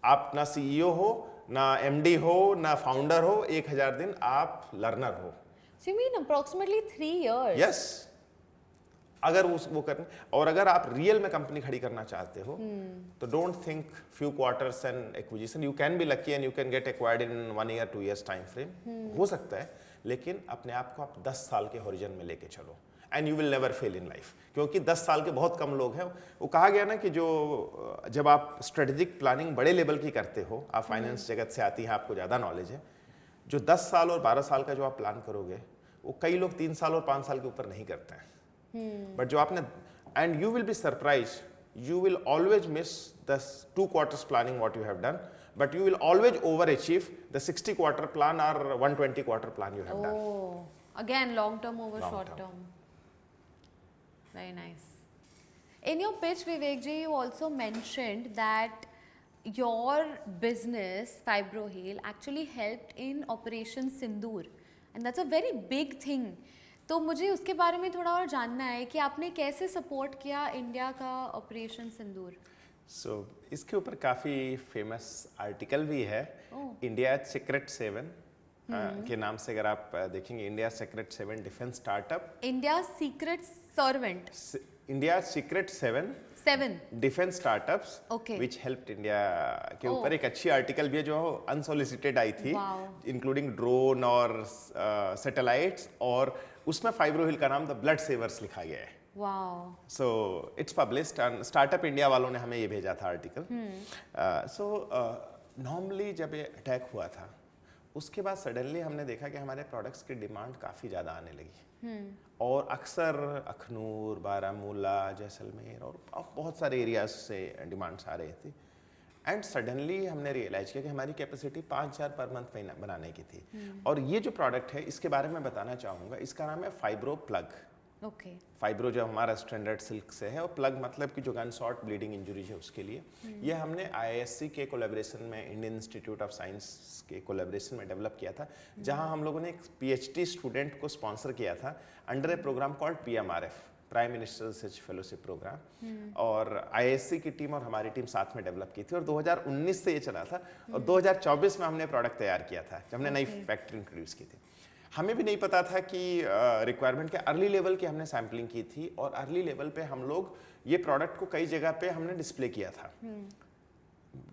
आप ना सीईओ हो, ना एमडी हो, ना फाउंडर हो, 1000 दिन आप लर्नर हो. So you mean approximately 3 years? Yes. अगर वो करना, और अगर आप रियल में कंपनी खड़ी करना चाहते हो तो don't think few quarters and acquisition. You can be lucky and you can get acquired in 1 year 2 years time frame. हो सकता है, लेकिन अपने आप को आप 10 साल के हॉरिजन में लेके चलो and you will never fail in life. क्योंकि 10 साल के बहुत कम लोग हैं. वो कहा गया ना कि जब आप स्ट्रेटेजिक प्लानिंग बड़े लेवल की करते हो, आप फाइनेंस जगत से आती हैं, आपको ज़्यादा नॉलेज है, जो 10 साल और 12 साल का जो आप प्लान करोगे वो कई लोग 3 साल और 5 साल के ऊपर नहीं करते हैं. बट जो आपने, and you will be surprise, you will always miss the 2 quarters planning what you have done, but you will always overachieve the 60 quarter plan or 120 quarter plan you have done. Oh, again long term over Long short term. term. Very nice. In your pitch, Vivek ji, you also mentioned that your business FibroHeal actually helped in Operation Sindoor, and that's a very big thing. तो मुझे उसके बारे में थोड़ा और जानना है कि आपने कैसे सपोर्ट किया इंडिया का ऑपरेशन सिंदूर. सो इसके ऊपर काफ़ी फेमस आर्टिकल भी है. इंडिया सीक्रेट 7 के नाम से अगर आप देखेंगे, India secret 7 defence startup, India secret servant, India secret 7 defence startups which helped India के ऊपर एक अच्छी आर्टिकल भी है जो अनसोलिसिटेड आई थी, इंक्लूडिंग ड्रोन और सैटेलाइट्स, और उसमें फाइब्रोहिल का नाम द ब्लड सेवर्स लिखा गया है. So it's published and startup India वालों ने हमें ये भेजा था आर्टिकल. सो नॉर्मली जब ये अटैक हुआ था उसके बाद सडनली हमने देखा कि हमारे प्रोडक्ट्स की डिमांड काफ़ी ज़्यादा आने लगी. और अक्सर अखनूर, बारामूला, जैसलमेर और बहुत सारे एरियाज से डिमांड्स आ रही थी. एंड सडनली हमने रियलाइज किया कि हमारी कैपेसिटी 5000 पर मंथ बनाने की थी. और ये जो प्रोडक्ट है इसके बारे में बताना चाहूँगा, इसका नाम है फाइब्रो प्लग. फाइब्रो जो हमारा स्टैंडर्ड सिल्क से है, और प्लग मतलब कि जो गन शॉट ब्लीडिंग इंजरीज है उसके लिए. ये हमने IISc के कोलैबोरेशन में, इंडियन इंस्टीट्यूट ऑफ साइंस के कोलैबोरेशन में डेवलप किया था, जहां हम लोगों ने एक PhD स्टूडेंट को स्पॉन्सर किया था under a programme called PMRF, prime minister research fellowship programme. और IISc की टीम और हमारी टीम साथ में डेवलप की थी, और 2019 से ये चला था, और 2024 में हमने प्रोडक्ट तैयार किया था जब हमने नई फैक्ट्री इंट्रोड्यूस की थी. हमें भी नहीं पता था कि रिक्वायरमेंट के अर्ली लेवल की हमने सैम्पलिंग की थी, और अर्ली लेवल पे हम लोग ये प्रोडक्ट को कई जगह पे हमने डिस्प्ले किया था.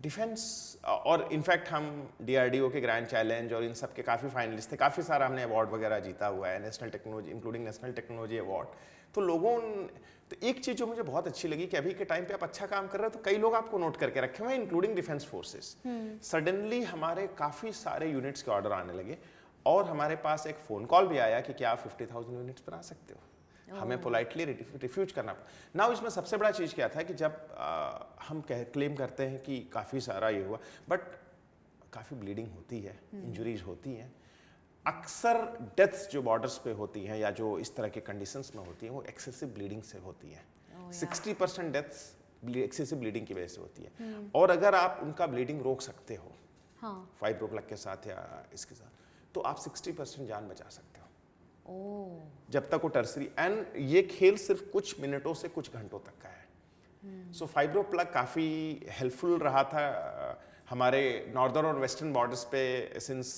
डिफेंस और इनफैक्ट हम DRDO के ग्रैंड चैलेंज और इन सब के काफ़ी फाइनलिस्ट थे, काफ़ी सारा हमने अवार्ड वगैरह जीता हुआ है, national technology including national technology award. तो लोगों तो एक चीज़ जो मुझे बहुत अच्छी लगी कि अभी के टाइम पे आप अच्छा काम कर रहे हो तो कई लोग आपको नोट करके रखे हुए हैं, इंक्लूडिंग डिफेंस फोर्सेस. सडनली हमारे काफ़ी सारे यूनिट्स के ऑर्डर आने लगे, और हमारे पास एक फ़ोन कॉल भी आया कि क्या आप 50,000 यूनिट्स बना सकते हो. हमें पोलाइटली रिफ्यूज करना ना. इसमें सबसे बड़ा चीज़ क्या था कि जब हम क्लेम करते हैं कि काफ़ी सारा ये हुआ, बट काफ़ी ब्लीडिंग होती है, इंजरीज होती हैं. अक्सर डेथ्स जो बॉर्डर्स पे होती हैं या जो इस तरह के कंडीशंस में होती हैं वो एक्सेसिव ब्लीडिंग से होती हैं. 60% डेथ्स एक्सेसिव ब्लीडिंग की वजह से होती है. और अगर आप उनका ब्लीडिंग रोक सकते हो फाइब्रो प्लग के साथ या इसके साथ, तो आप 60% जान बचा सकते हो. जब तक वो टर्सरी, एंड ये खेल सिर्फ कुछ मिनटों से कुछ घंटों तक का है. सो फाइब्रो प्लग काफ़ी हेल्पफुल रहा था हमारे नॉर्दर्न और वेस्टर्न बॉर्डर्स पे सिंस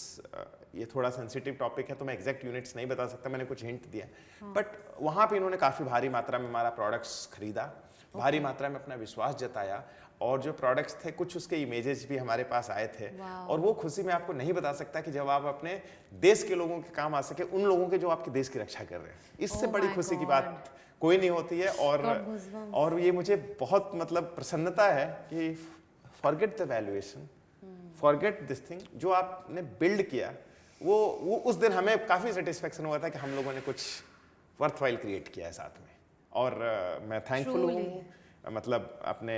ये थोड़ा सेंसिटिव टॉपिक है तो मैं एग्जैक्ट यूनिट्स नहीं बता सकता, मैंने कुछ हिंट दिया, बट वहाँ पे इन्होंने काफ़ी भारी मात्रा में हमारा प्रोडक्ट्स खरीदा, भारी मात्रा में अपना विश्वास जताया, और जो प्रोडक्ट्स थे कुछ उसके इमेजेस भी हमारे पास आए थे। और वो खुशी मैं आपको नहीं बता सकता कि जब आप अपने देश के लोगों के काम आ सके, उन लोगों के जो आपके देश की रक्षा कर रहे हैं, इससे बड़ी खुशी की बात कोई नहीं होती है। और ये मुझे बहुत मतलब प्रसन्नता है कि forget the valuation, forget this thing, जो आपने बिल्ड किया वो उस दिन हमें काफ़ी सेटिस्फेक्शन हुआ था कि हम लोगों ने कुछ वर्थवाइल क्रिएट किया है साथ में। और मैं थैंकफुल हूँ, मतलब अपने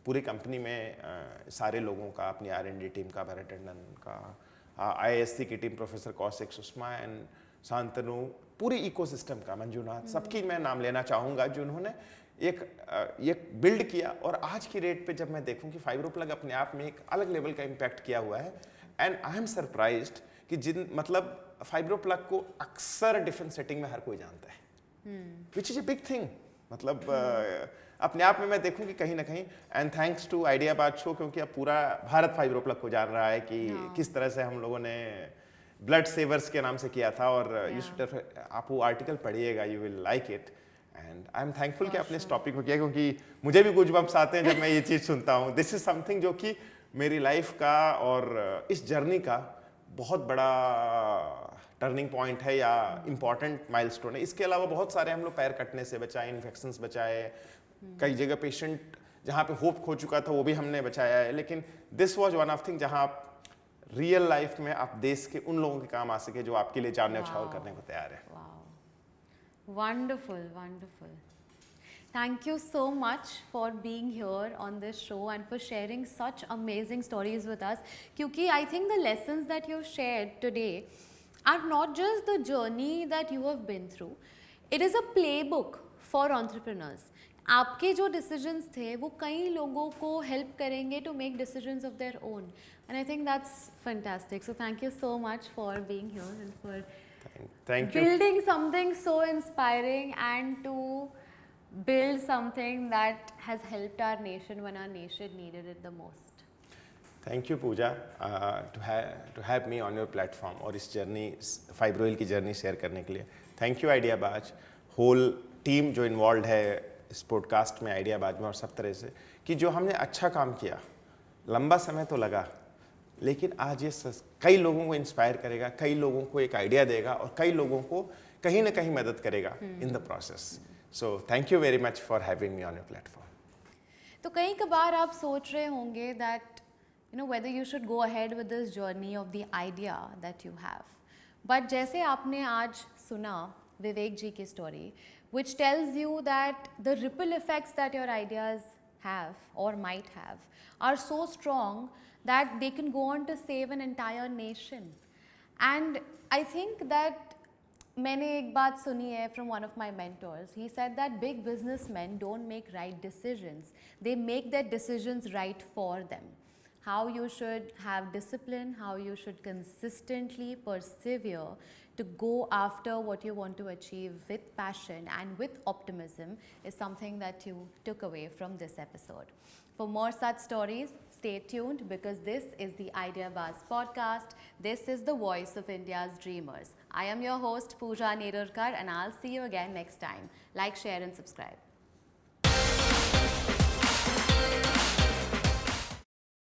पूरी कंपनी में सारे लोगों का, अपनी R&D टीम का, भरत टंडन का, IISc की team, professor Kaushik, Sushma and Shantanu, पूरी इकोसिस्टम का, मंजुनाथ, सबकी मैं नाम लेना चाहूँगा जिन्होंने एक बिल्ड किया। और आज की रेट पे जब मैं देखूं कि फाइब्रोप्लग अपने आप में एक अलग लेवल का इम्पैक्ट किया हुआ है, एंड आई एम सरप्राइज्ड कि मतलब फाइब्रोप्लग को अक्सर डिफरेंट सेटिंग में हर कोई जानता है, which is a big thing. मतलब अपने आप में मैं देखूं कि कहीं ना कहीं, एंड थैंक्स टू आइडियाबाद शो, क्योंकि अब पूरा भारत फाइब्रोप्लग को जान रहा है कि किस तरह से हम लोगों ने ब्लड सेवर्स के नाम से किया था। और आप वो आर्टिकल पढ़िएगा, you will like it, and I am thankful कि आपने इस टॉपिक को किया, क्योंकि मुझे भी गूज़बम्प्स आते हैं जब मैं ये चीज़ सुनता हूँ। दिस इज समथिंग जो कि मेरी लाइफ का और इस जर्नी का बहुत बड़ा टर्निंग पॉइंट है या इम्पॉर्टेंट माइलस्टोन है। इसके अलावा बहुत सारे हम लोग पैर कटने से बचाए, इन्फेक्शंस बचाए, कई जगह पेशेंट जहाँ पे होप खो चुका था वो भी हमने बचाया है। लेकिन this was one of thing जहाँ आप रियल लाइफ में आप देश के उन लोगों के काम आ सके जो आपके लिए जानने न्यौछावर करने को तैयार है। Wonderful, wonderful. Thank you so much for being here on this show and for sharing such amazing stories with us. Kyunki I think the lessons that you've shared today are not just the journey that you have been through. It is a playbook for entrepreneurs. आपके जो decisions थे वो कई लोगों को help करेंगे to make decisions of their own. And I think that's fantastic. So thank you so much for being here and for Thank you. building something so inspiring and to build something that has helped our nation when our nation needed it the most. Thank you Pooja to have me on your platform और इस journey, फाइब्रोइल की journey share करने के लिए। Thank you आइडियाबाज, whole team जो involve है इस podcast में, आइडियाबाज में और सब तरह से, कि जो हमने अच्छा काम किया, लंबा समय तो लगा, लेकिन आज ये कई लोगों को इंस्पायर करेगा, कई लोगों को एक आइडिया देगा और कई लोगों को कहीं ना कहीं मदद करेगा in the process. So thank you very much for having me on your platform. तो कई कबार आप सोच रहे होंगे that whether you should go ahead with this journey of the idea that you have, but जैसे आपने आज सुना विवेक जी की story, which tells you that the ripple effects that your ideas have or might have are so strong that they can go on to save an entire nation. And I think that मैंने एक बात सुनी है from one of my mentors. He said that big businessmen don't make right decisions. They make their decisions right for them. How you should have discipline, how you should consistently persevere to go after what you want to achieve with passion and with optimism is something that you took away from this episode. For more such stories, stay tuned, because this is the IdeaBuzz podcast. This is the voice of India's dreamers. I am your host Pooja Nerurkar, and I'll see you again next time. Like, share and subscribe.